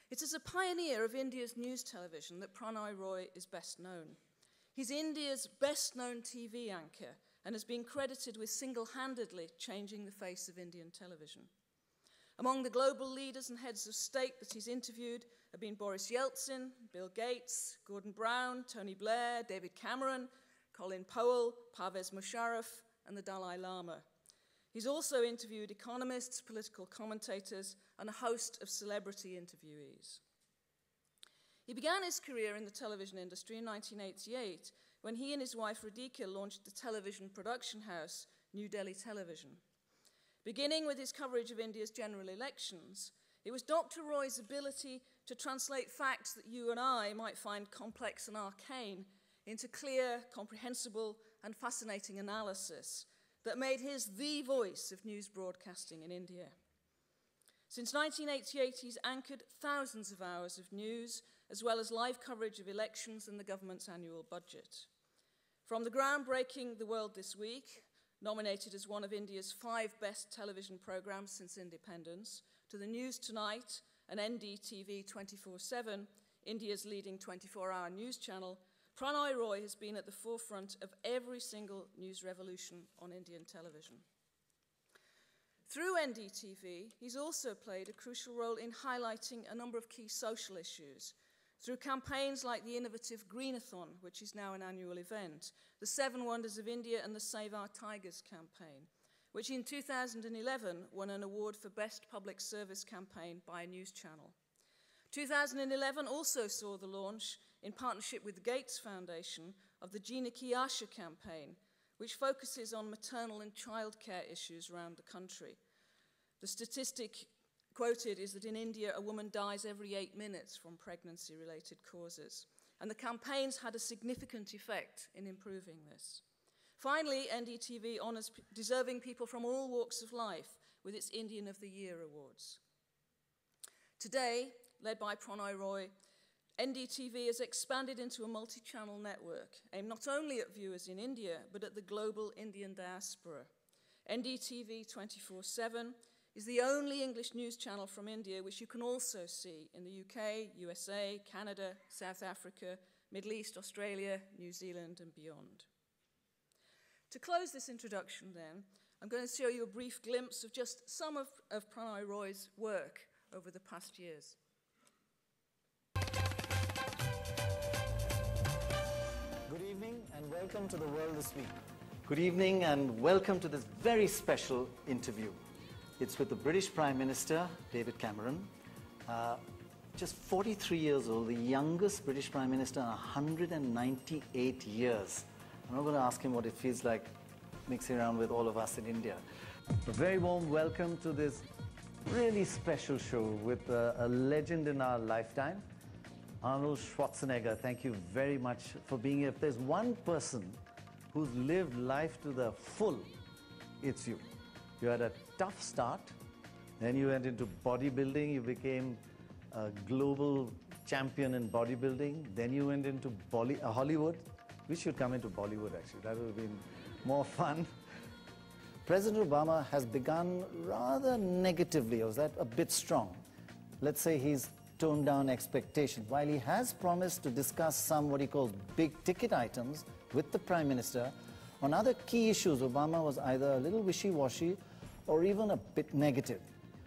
It is a pioneer of India's news television that Prannoy Roy is best known. He's India's best-known TV anchor and has been credited with single-handedly changing the face of Indian television. Among the global leaders and heads of state that he's interviewed have been Boris Yeltsin, Bill Gates, Gordon Brown, Tony Blair, David Cameron, Colin Powell, Pervez Musharraf, and the Dalai Lama. He's also interviewed economists, political commentators, and a host of celebrity interviewees. He began his career in the television industry in 1988 when he and his wife Radhika launched the television production house, New Delhi Television. Beginning with his coverage of India's general elections, It was Dr. Roy's ability to translate facts that you and I might find complex and arcane into clear, comprehensible, and fascinating analysis that made his the voice of news broadcasting in India. Since 1988, he's anchored thousands of hours of news, as well as live coverage of elections and the government's annual budget. From the groundbreaking The World This Week, nominated as one of India's 5 best television programs since independence, to the News Tonight and NDTV 24/7, India's leading 24-hour news channel, Prannoy Roy has been at the forefront of every single news revolution on Indian television. Through NDTV, he's also played a crucial role in highlighting a number of key social issues through campaigns like the innovative Greenathon, which is now an annual event, the 7 Wonders of India and the Save Our Tigers campaign, which in 2011 won an award for Best Public Service Campaign by a news channel. 2011 also saw the launch, in partnership with the Gates Foundation, of the Jinaki Asha campaign, which focuses on maternal and childcare issues around the country. The statistic quoted is that in India, a woman dies every 8 minutes from pregnancy-related causes, and the campaigns had a significant effect in improving this. Finally, NDTV honors deserving people from all walks of life with its Indian of the Year awards. Today, led by Prannoy Roy, NDTV has expanded into a multi-channel network aimed not only at viewers in India, but at the global Indian diaspora. NDTV 24/7 is the only English news channel from India which you can also see in the UK, USA, Canada, South Africa, Middle East, Australia, New Zealand, and beyond. To close this introduction then, I'm going to show you a brief glimpse of just some of Prannoy Roy's work over the past years. Good evening and welcome to The World This Week. Good evening and welcome to this very special interview. It's with the British Prime Minister, David Cameron, just 43 years old, the youngest British Prime Minister in 198 years. I'm not going to ask him what it feels like mixing around with all of us in India. A very warm welcome to this really special show with a legend in our lifetime, Arnold Schwarzenegger. Thank you very much for being here. If there's one person who's lived life to the full, it's you. You had a tough start, then you went into bodybuilding, you became a global champion in bodybuilding, then you went into Hollywood. We should come into Bollywood actually, that would have been more fun. President Obama has begun rather negatively, or is that a bit strong? Let's say he's toned down expectations. While he has promised to discuss some what he calls big ticket items with the Prime Minister, on other key issues, Obama was either a little wishy-washy or even a bit negative.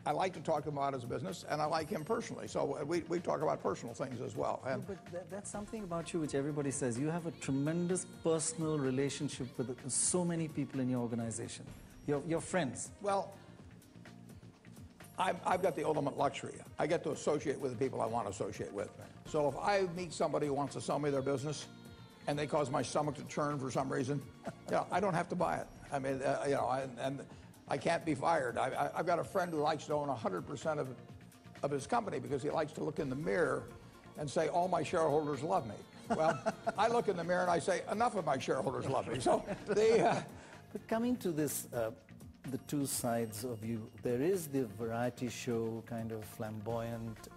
I like to talk about his business, and I like him personally, so we talk about personal things as well. And but that's something about you which everybody says. You have a tremendous personal relationship with so many people in your organization, your friends. Well, I've got the ultimate luxury. I get to associate with the people I want to associate with. So if I meet somebody who wants to sell me their business, and they cause my stomach to churn for some reason, I don't have to buy it. I mean, and I can't be fired. I've got a friend who likes to own 100% of his company because he likes to look in the mirror and say, all my shareholders love me. Well, I look in the mirror and I say, enough of my shareholders love me. So But coming to this, the two sides of you, there is the variety show, kind of flamboyant,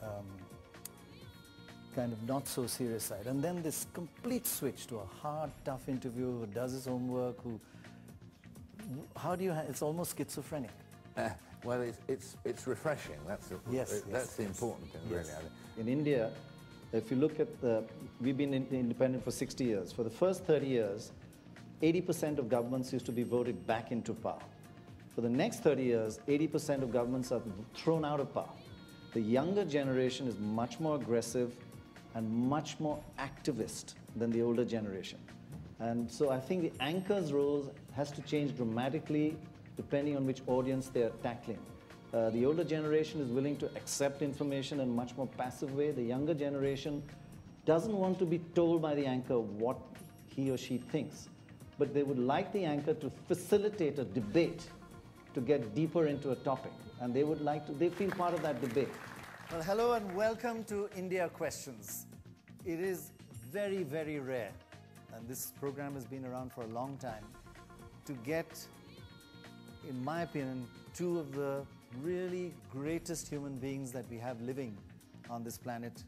kind of not so serious side. And then this complete switch to a hard, tough interviewer who does his homework, how do you, it's almost schizophrenic. Well, it's refreshing. That's the important thing, really. In India, if you look at we've been independent for 60 years. For the first 30 years, 80% of governments used to be voted back into power. For the next 30 years, 80% of governments are thrown out of power. The younger generation is much more aggressive and much more activist than the older generation. And so I think the anchor's role has to change dramatically depending on which audience they are tackling. The older generation is willing to accept information in a much more passive way. The younger generation doesn't want to be told by the anchor what he or she thinks, but they would like the anchor to facilitate a debate to get deeper into a topic, and they would like to, they feel part of that debate. Well, hello and welcome to India Questions. It is very, very rare, and this program has been around for a long time, to get, in my opinion, two of the really greatest human beings that we have living on this planet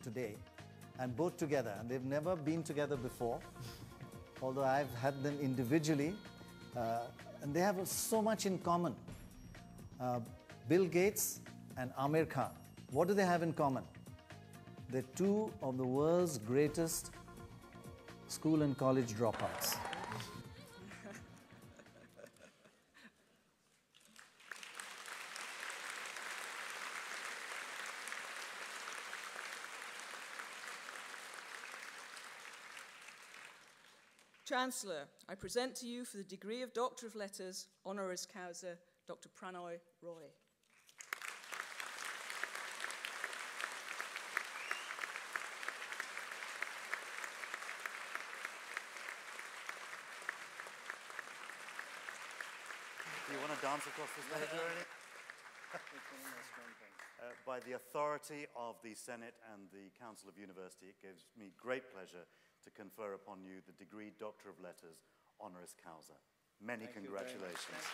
today, and both together. And they've never been together before, although I've had them individually, and they have so much in common. Bill Gates and Amir Khan. What do they have in common? They're two of the world's greatest school and college dropouts. Chancellor, I present to you for the degree of Doctor of Letters, honoris causa, Dr. Pranay Roy. Do you want to dance across this stage already? By the authority of the Senate and the Council of University, it gives me great pleasure to confer upon you the degree Doctor of Letters, honoris causa. Many congratulations.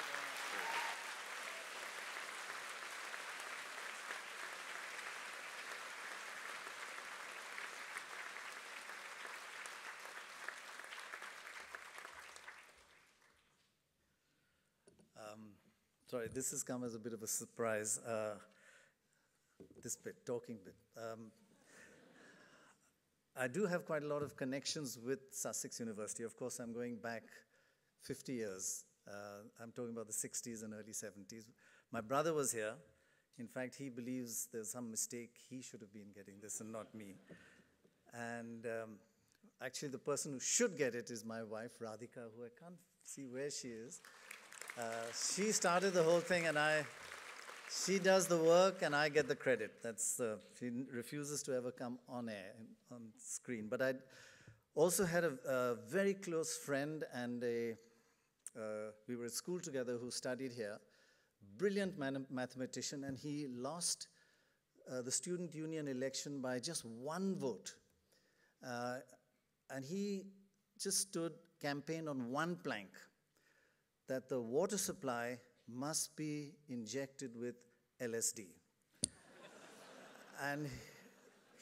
Sorry, this has come as a bit of a surprise, this bit, talking bit. I do have quite a lot of connections with Sussex University. Of course, I'm going back 50 years. I'm talking about the 60s and early 70s. My brother was here. In fact, he believes there's some mistake. He should have been getting this and not me. And actually, the person who should get it is my wife, Radhika, who I can't see where she is. She started the whole thing, and she does the work, and I get the credit. She refuses to ever come on air, on screen. But I also had a very close friend, and we were at school together, who studied here. Brilliant mathematician, and he lost the student union election by just one vote. And he just stood campaign on one plank, that the water supply must be injected with LSD. And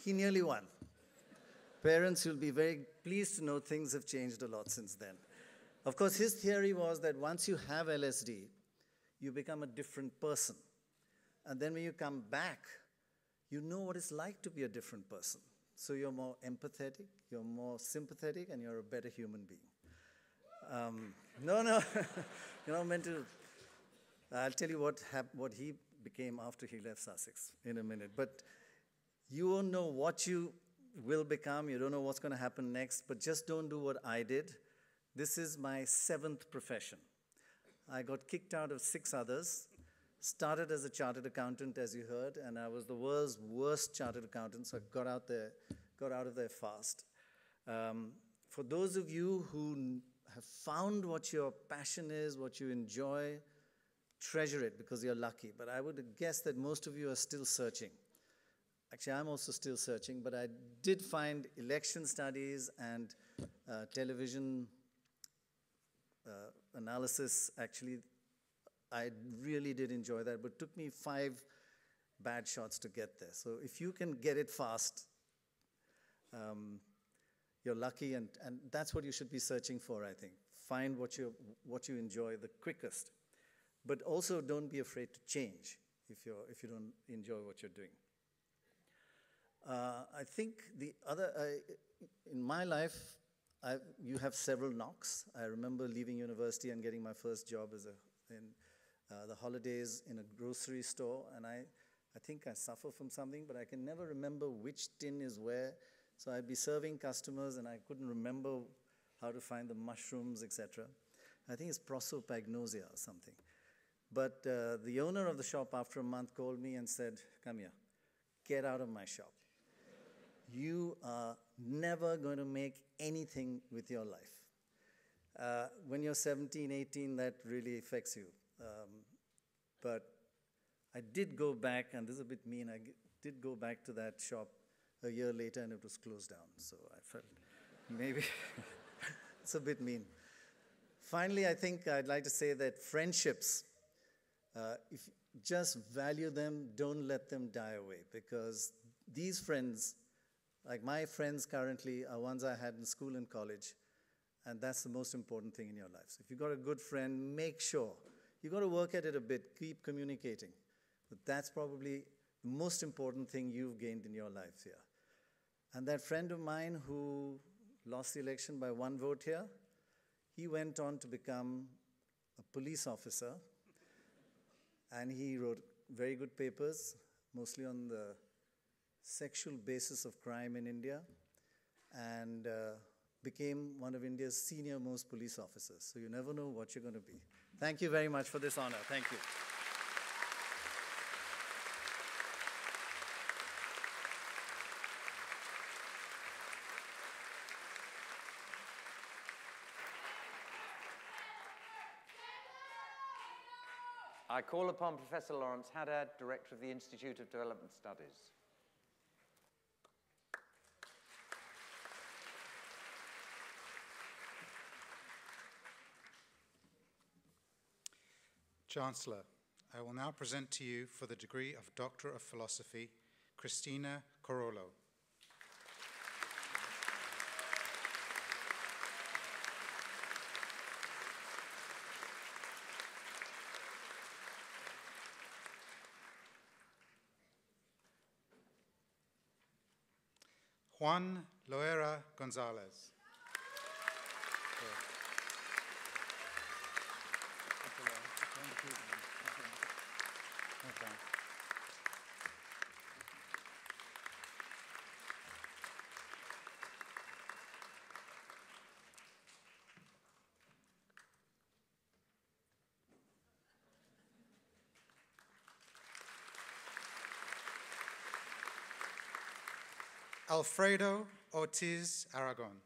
he nearly won. Parents will be very pleased to know things have changed a lot since then. Of course, his theory was that once you have LSD, you become a different person. And then when you come back, you know what it's like to be a different person. So you're more empathetic, you're more sympathetic, and you're a better human being. No, you're not meant to. I'll tell you what he became after he left Sussex in a minute. But you won't know what you will become. You don't know what's going to happen next. But just don't do what I did. This is my 7th profession. I got kicked out of 6 others. Started as a chartered accountant, as you heard, and I was the world's worst chartered accountant, so I got out of there fast. For those of you who have found what your passion is, what you enjoy, treasure it because you're lucky. But I would guess that most of you are still searching. Actually, I'm also still searching, but I did find election studies and television analysis. Actually, I really did enjoy that, but it took me 5 bad shots to get there. So if you can get it fast, you're lucky, and that's what you should be searching for, I think. Find what you enjoy the quickest. But also don't be afraid to change if you don't enjoy what you're doing. I think in my life, you have several knocks. I remember leaving university and getting my first job in the holidays in a grocery store, and I think I suffer from something, but I can never remember which tin is where. So I'd be serving customers, and I couldn't remember how to find the mushrooms, etc. I think it's prosopagnosia or something. But the owner of the shop, after a month, called me and said, "Come here, get out of my shop. You are never going to make anything with your life." When you're 17, 18, that really affects you. But I did go back, and this is a bit mean, did go back to that shop a year later and it was closed down. So I felt maybe it's a bit mean. Finally, I think I'd like to say that friendships, if just value them, don't let them die away, because these friends, like my friends currently, are ones I had in school and college, and that's the most important thing in your life. So if you've got a good friend, make sure. You've got to work at it a bit, keep communicating. But that's probably the most important thing you've gained in your life here. And that friend of mine who lost the election by 1 vote here, he went on to become a police officer, and he wrote very good papers, mostly on the sexual basis of crime in India, and became one of India's senior most police officers. So you never know what you're going to be. Thank you very much for this honor. Thank you. I call upon Professor Lawrence Haddad, Director of the Institute of Development Studies. Chancellor, I will now present to you for the degree of Doctor of Philosophy, Christina Corollo. Juan Loera Gonzalez. Alfredo Ortiz Aragon.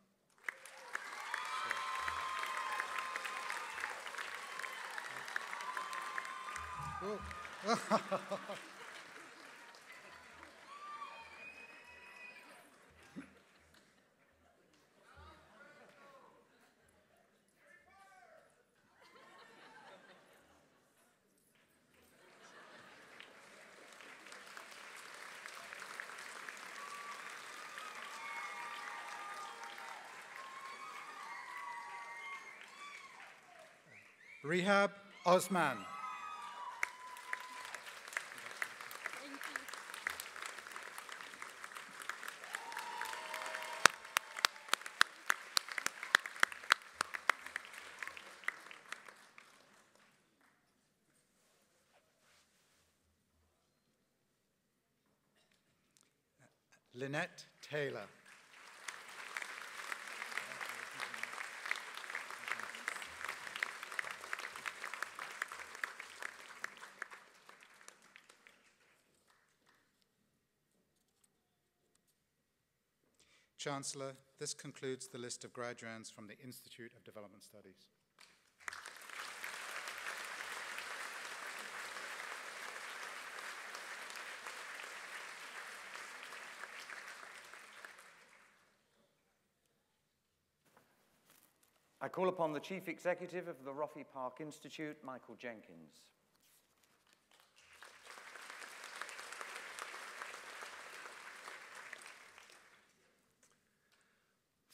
Rehab Osman. Lynette Taylor. Chancellor, this concludes the list of graduands from the Institute of Development Studies. I call upon the Chief Executive of the Roffey Park Institute, Michael Jenkins.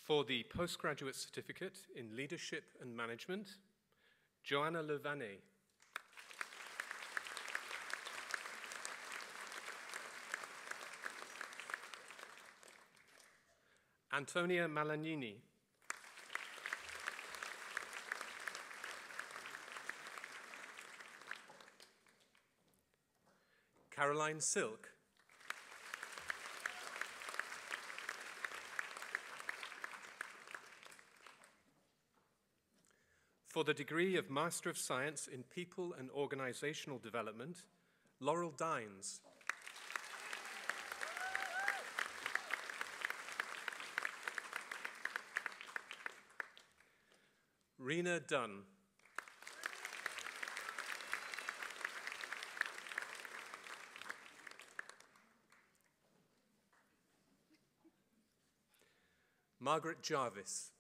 For the Postgraduate Certificate in Leadership and Management, Joanna Levane. Antonia Malagnini. Caroline Silk. For the degree of Master of Science in People and Organizational Development, Laurel Dines. Rena Dunn. Margaret Jarvis.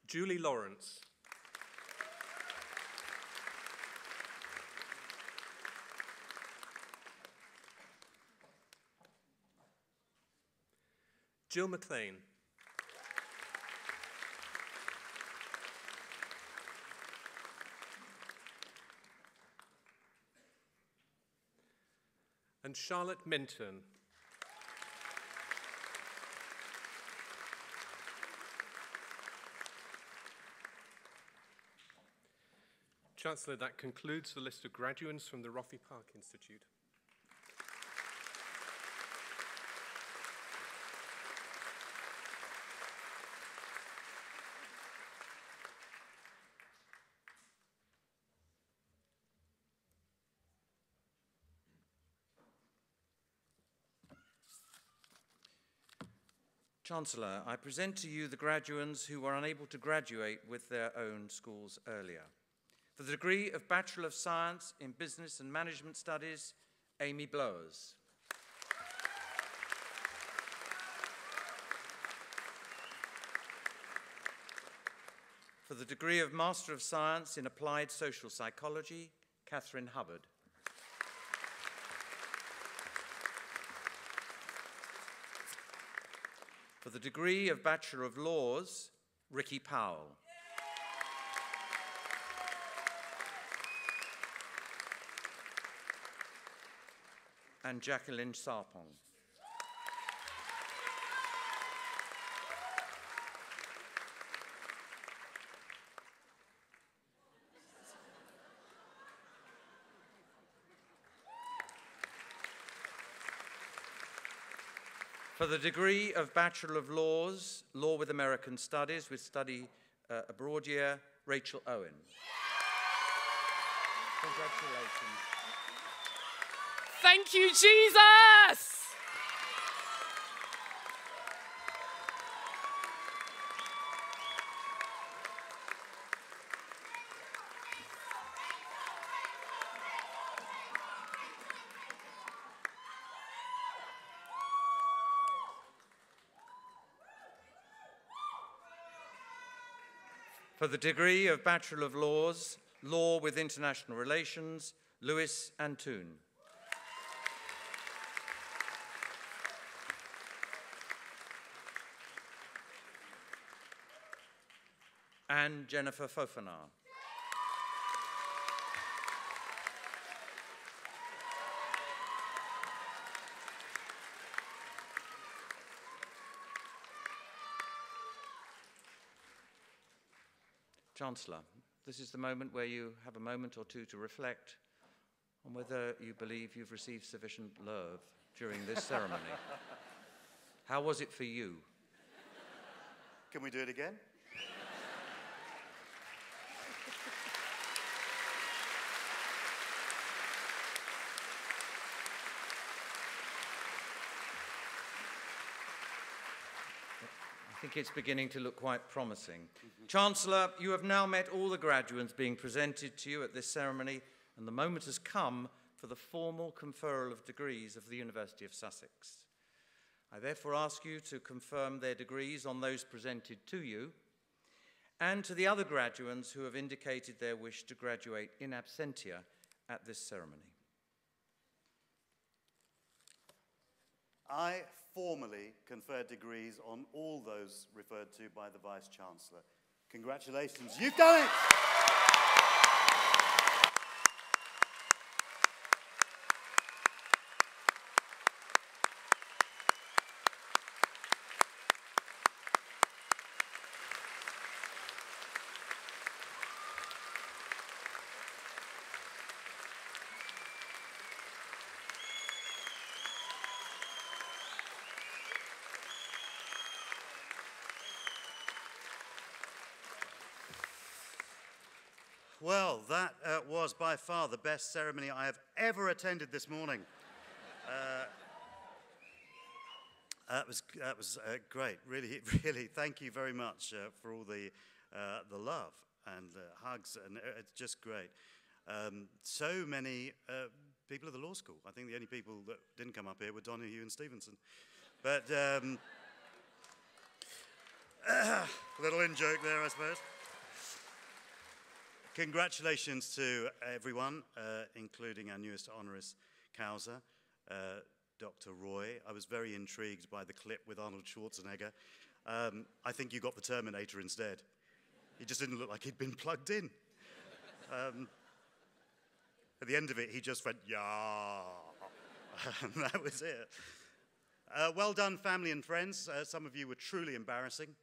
Julie Lawrence. Jill McLean. And Charlotte Minton. Chancellor, that concludes the list of graduates from the Roffey Park Institute. Chancellor, I present to you the graduates who were unable to graduate with their own schools earlier. For the degree of Bachelor of Science in Business and Management Studies, Amy Blowers. For the degree of Master of Science in Applied Social Psychology, Catherine Hubbard. For the degree of Bachelor of Laws, Ricky Powell. And Jacqueline Sarpong. For the degree of Bachelor of Laws, Law with American Studies, with study abroad year, Rachel Owen. Congratulations. Thank you, Jesus! For the degree of Bachelor of Laws, Law with International Relations, Louis Antoon. And Jennifer Fofana. Chancellor, this is the moment where you have a moment or two to reflect on whether you believe you've received sufficient love during this ceremony. How was it for you? Can we do it again? I think it's beginning to look quite promising. Chancellor, you have now met all the graduates being presented to you at this ceremony, and the moment has come for the formal conferral of degrees of the University of Sussex. I therefore ask you to confirm their degrees on those presented to you, and to the other graduates who have indicated their wish to graduate in absentia at this ceremony. I formally confer degrees on all those referred to by the Vice-Chancellor. Congratulations, you've done it! Well, that was by far the best ceremony I have ever attended this morning. That was great. Really, really, thank you very much for all the love. and hugs, and it's just great. So many people at the law school. I think the only people that didn't come up here were Donahue and Stevenson. But little in-joke there, I suppose. Congratulations to everyone, including our newest honoris causa, Dr. Roy. I was very intrigued by the clip with Arnold Schwarzenegger. I think you got the Terminator instead. He just didn't look like he'd been plugged in. At the end of it, he just went, "Yeah." And that was it. Well done, family and friends. Some of you were truly embarrassing.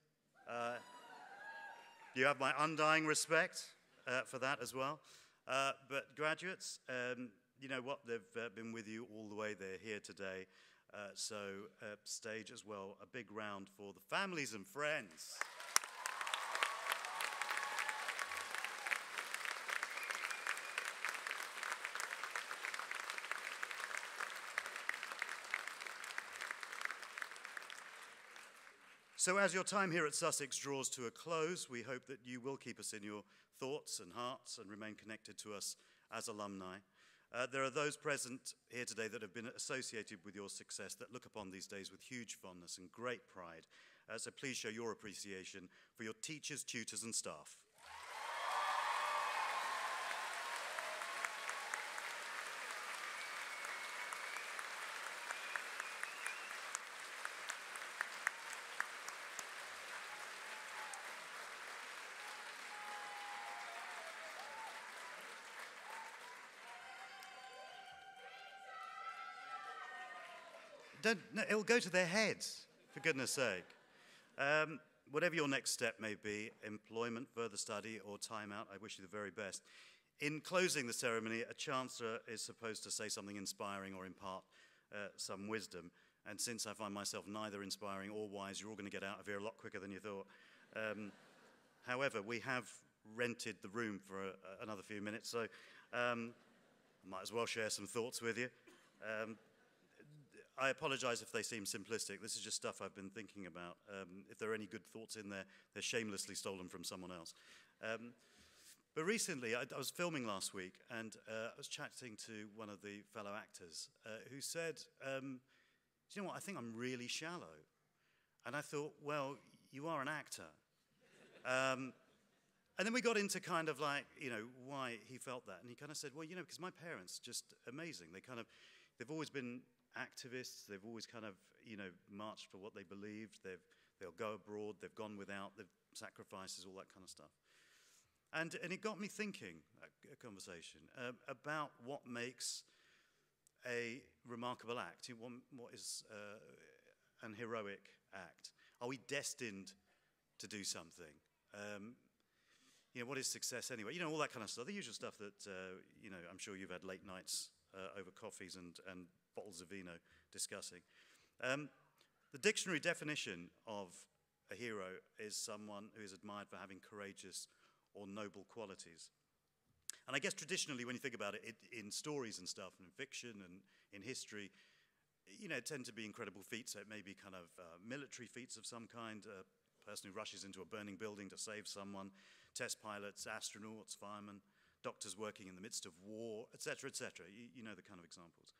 You have my undying respect for that as well. But graduates, you know what? They've been with you all the way. They're here today. So stage as well, a big round for the families and friends. So as your time here at Sussex draws to a close, we hope that you will keep us in your thoughts and hearts and remain connected to us as alumni. There are those present here today that have been associated with your success that look upon these days with huge fondness and great pride. So please show your appreciation for your teachers, tutors, and staff. No, it'll go to their heads, for goodness sake. Whatever your next step may be, employment, further study, or time out, I wish you the very best. In closing the ceremony, a chancellor is supposed to say something inspiring or impart some wisdom. And since I find myself neither inspiring or wise, you're all going to get out of here a lot quicker than you thought. However, we have rented the room for another few minutes, so I might as well share some thoughts with you. I apologize if they seem simplistic. This is just stuff I've been thinking about. If there are any good thoughts in there, they're shamelessly stolen from someone else. But recently, I was filming last week, and I was chatting to one of the fellow actors who said, do you know what, I think I'm really shallow. And I thought, well, you are an actor. And then we got into kind of like, you know, why he felt that. And he kind of said, well, you know, because my parents, just amazing. They've always been activists. They've always kind of, you know, marched for what they believed. They'll go abroad. They've gone without. They've sacrifices, all that kind of stuff. And it got me thinking, a conversation, about what makes a remarkable act, what is an heroic act. Are we destined to do something? You know, what is success anyway? You know, all that kind of stuff, the usual stuff that, you know, I'm sure you've had late nights over coffees and bottles of vino discussing. The dictionary definition of a hero is someone who is admired for having courageous or noble qualities. And I guess traditionally, when you think about it, in stories and stuff, and in fiction and in history, you know, tend to be incredible feats. So it may be kind of military feats of some kind, a person who rushes into a burning building to save someone, test pilots, astronauts, firemen, doctors working in the midst of war, etc., etc. You know the kind of examples.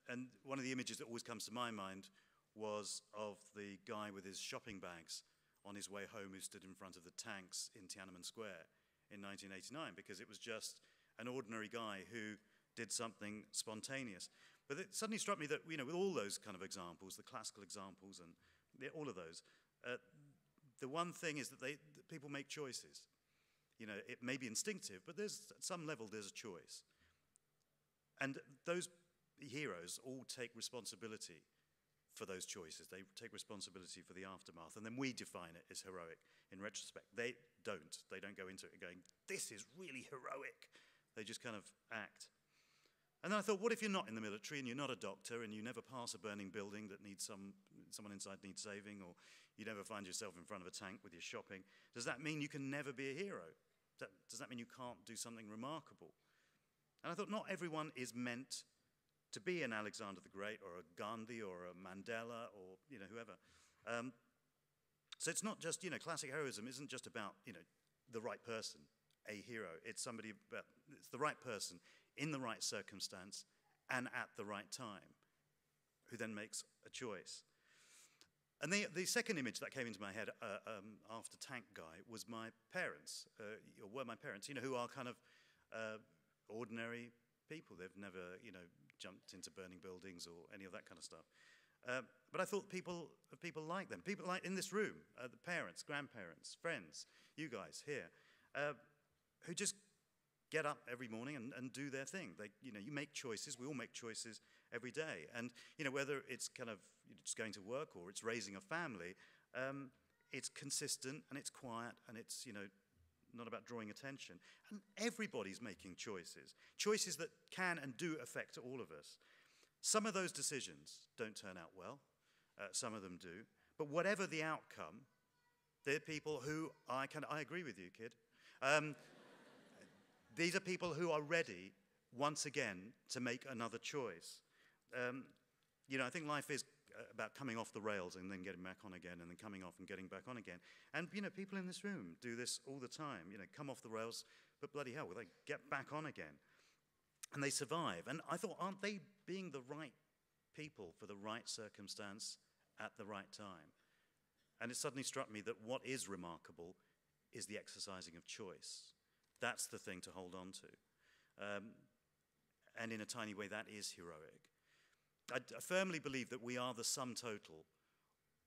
And one of the images that always comes to my mind was of the guy with his shopping bags on his way home who stood in front of the tanks in Tiananmen Square in 1989, because it was just an ordinary guy who did something spontaneous. But it suddenly struck me that, you know, with all those kind of examples, the classical examples and all of those, the one thing is that people make choices. You know, it may be instinctive, but at some level there's a choice. And those heroes all take responsibility for those choices. They take responsibility for the aftermath, and then we define it as heroic in retrospect. They don't. They don't go into it going, this is really heroic. They just kind of act. And then I thought, what if you're not in the military and you're not a doctor and you never pass a burning building that needs someone inside needs saving, or you never find yourself in front of a tank with your shopping? Does that mean you can never be a hero? Does that mean you can't do something remarkable? And I thought, not everyone is meant to be an Alexander the Great or a Gandhi or a Mandela or, you know, whoever. So it's not just, you know, classic heroism isn't just about, you know, the right person, a hero. It's somebody, it's the right person in the right circumstance and at the right time, who then makes a choice. And the second image that came into my head after Tank Guy was my parents, or were my parents, who are kind of ordinary people. They've never, jumped into burning buildings or any of that kind of stuff. But I thought people like them, people like in this room, the parents, grandparents, friends, you guys here, who just get up every morning and do their thing. You make choices. We all make choices every day. And, whether it's kind of just going to work or it's raising a family, it's consistent and it's quiet and it's, not about drawing attention. And everybody's making choices that can and do affect all of us. Some of those decisions don't turn out well. Some of them do. But whatever the outcome, they're people who I agree with you, kid. These are people who are ready, once again, to make another choice. I think life is about coming off the rails and then getting back on again and then coming off and getting back on again. And, people in this room do this all the time, come off the rails, but bloody hell, they get back on again. And they survive. And I thought, aren't they being the right people for the right circumstance at the right time? And it suddenly struck me that what is remarkable is the exercising of choice. That's the thing to hold on to. And in a tiny way, that is heroic. I firmly believe that we are the sum total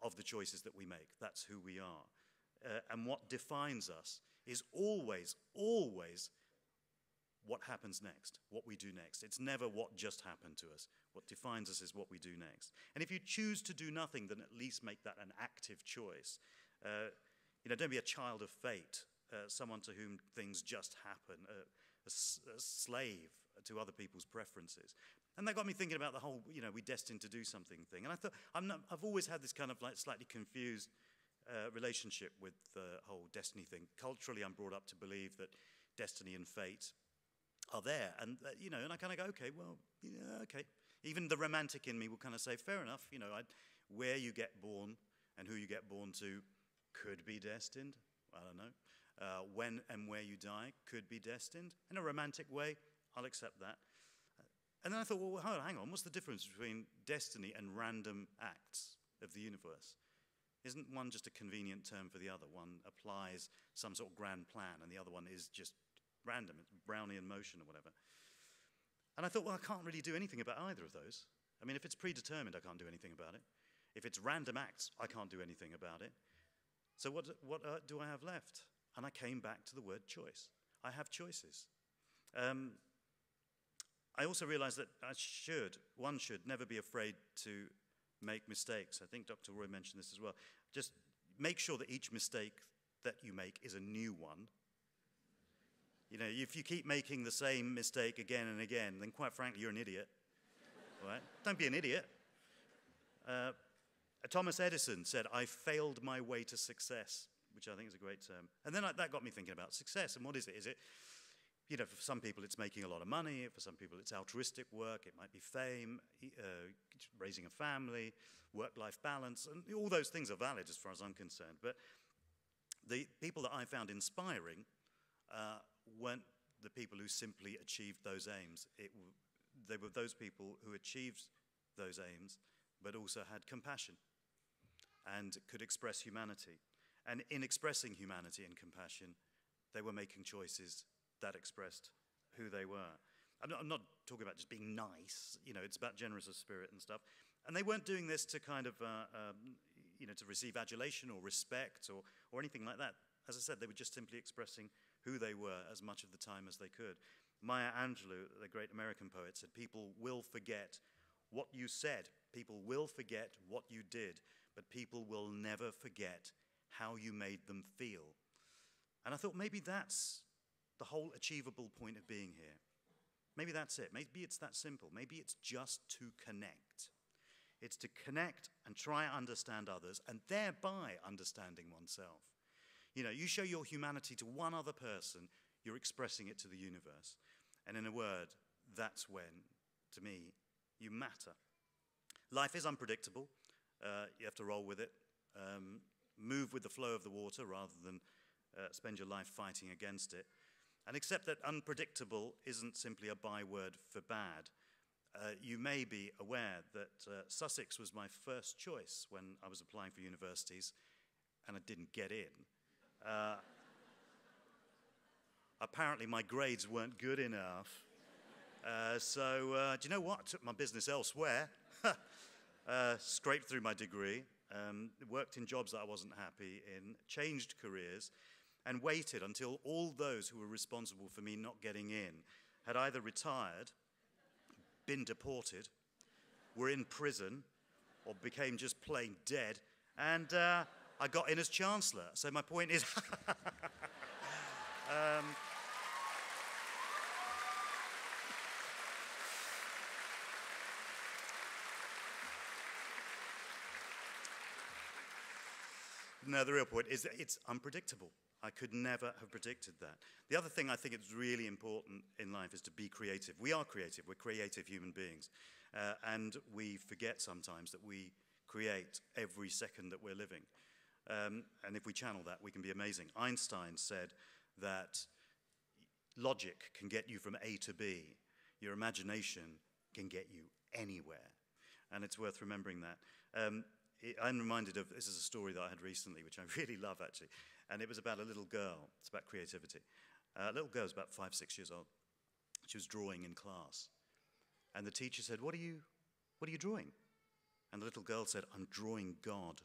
of the choices that we make. That's who we are. And what defines us is always, always what happens next, what we do next. It's never what just happened to us. What defines us is what we do next. And if you choose to do nothing, then at least make that an active choice. Don't be a child of fate, someone to whom things just happen, a slave to other people's preferences. And that got me thinking about the whole, we're destined to do something thing. And I thought, I've always had this kind of like slightly confused relationship with the whole destiny thing. Culturally, I'm brought up to believe that destiny and fate are there. And, and I kind of go, okay, well, yeah, okay. Even the romantic in me will kind of say, fair enough, where you get born and who you get born to could be destined. I don't know. When and where you die could be destined. In a romantic way, I'll accept that. And then I thought, well, hang on, what's the difference between destiny and random acts of the universe? Isn't one just a convenient term for the other? One applies some sort of grand plan, and the other one is just random. It's Brownian motion or whatever. And I thought, well, I can't really do anything about either of those. I mean, if it's predetermined, I can't do anything about it. If it's random acts, I can't do anything about it. So what do I have left? And I came back to the word choice. I have choices. I also realized that one should never be afraid to make mistakes. I think Dr. Roy mentioned this as well. Just make sure that each mistake that you make is a new one. If you keep making the same mistake again and again, then quite frankly, you're an idiot. Right? Don't be an idiot. Thomas Edison said, I failed my way to success, which I think is a great term. And then that got me thinking about success. And what is it? Is it, for some people it's making a lot of money. For some people it's altruistic work. It might be fame, raising a family, work-life balance. And all those things are valid as far as I'm concerned. But the people that I found inspiring weren't the people who simply achieved those aims. They were those people who achieved those aims, but also had compassion and could express humanity. And in expressing humanity and compassion, they were making choices that expressed who they were. I'm not talking about just being nice, it's about generous of spirit and stuff. And they weren't doing this to kind of, to receive adulation or respect or anything like that. As I said, they were just simply expressing who they were as much of the time as they could. Maya Angelou, the great American poet, said, people will forget what you said. People will forget what you did, but people will never forget how you made them feel. And I thought maybe that's the whole achievable point of being here. Maybe that's it. Maybe it's that simple. Maybe it's just to connect. It's to connect and try and understand others and thereby understanding oneself. You show your humanity to one other person, you're expressing it to the universe. And in a word, that's when, to me, you matter. Life is unpredictable. You have to roll with it. Move with the flow of the water rather than spend your life fighting against it. And accept that unpredictable isn't simply a byword for bad. You may be aware that Sussex was my first choice when I was applying for universities, and I didn't get in. Apparently my grades weren't good enough. So do you know what? I took my business elsewhere, scraped through my degree, worked in jobs that I wasn't happy in, changed careers, and waited until all those who were responsible for me not getting in had either retired, been deported, were in prison, or became just plain dead, and I got in as Chancellor. So my point is... No, the real point is that it's unpredictable. I could never have predicted that. The other thing I think is really important in life is to be creative. We are creative. We're creative human beings. And we forget sometimes that we create every second that we're living. And if we channel that, we can be amazing. Einstein said that logic can get you from A to B. Your imagination can get you anywhere. And it's worth remembering that. I'm reminded of, this is a story that I had recently, which I really love, actually, and it was about a little girl. It's about creativity. A little girl was about 5, 6 years old. She was drawing in class, and the teacher said, what are you drawing? And the little girl said, I'm drawing God.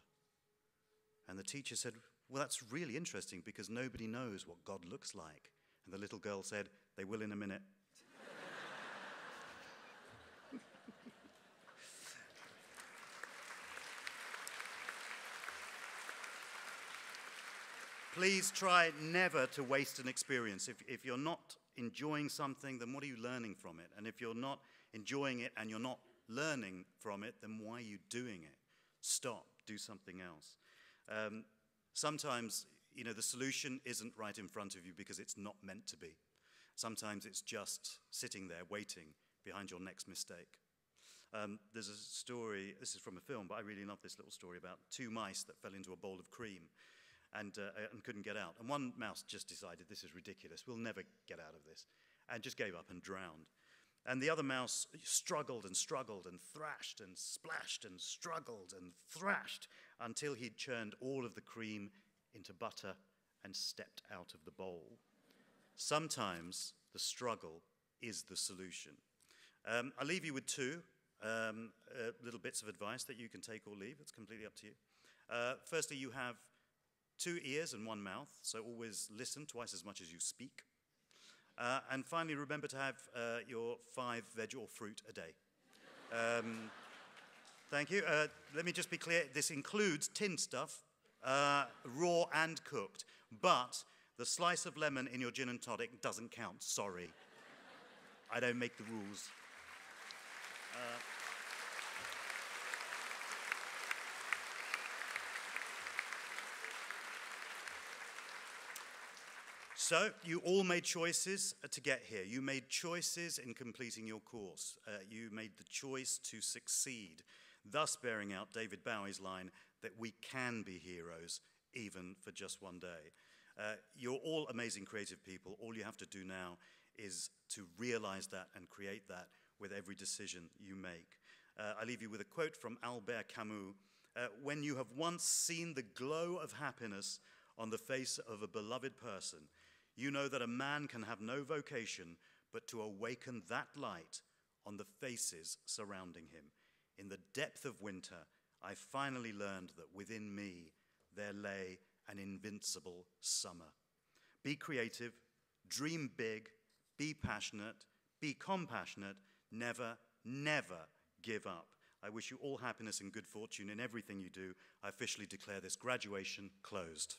And the teacher said, well, that's really interesting, because nobody knows what God looks like. And the little girl said, they will in a minute. Please try never to waste an experience. If you're not enjoying something, then what are you learning from it? And if you're not enjoying it and you're not learning from it, then why are you doing it? Stop, do something else. Sometimes, you know, the solution isn't right in front of you because it's not meant to be. Sometimes it's just sitting there waiting behind your next mistake. There's a story, this is from a film, but I really love this little story about 2 mice that fell into a bowl of cream and couldn't get out. And one mouse just decided, this is ridiculous, we'll never get out of this, and just gave up and drowned. And the other mouse struggled and struggled and thrashed and splashed and struggled and thrashed until he'd churned all of the cream into butter and stepped out of the bowl. Sometimes the struggle is the solution. I'll leave you with 2 little bits of advice that you can take or leave. It's completely up to you. Firstly, you have 2 ears and 1 mouth, so always listen twice as much as you speak. And finally, remember to have your 5 veg or fruit a day. Thank you. Let me just be clear, this includes tinned stuff, raw and cooked, but the slice of lemon in your gin and tonic doesn't count, sorry. I don't make the rules. So, you all made choices to get here. You made choices in completing your course. You made the choice to succeed, thus bearing out David Bowie's line that we can be heroes, even for just one day. You're all amazing creative people. All you have to do now is to realize that and create that with every decision you make. I leave you with a quote from Albert Camus. When you have once seen the glow of happiness on the face of a beloved person, you know that a man can have no vocation but to awaken that light on the faces surrounding him. In the depth of winter, I finally learned that within me there lay an invincible summer. Be creative, dream big, be passionate, be compassionate, never, never give up. I wish you all happiness and good fortune in everything you do. I officially declare this graduation closed.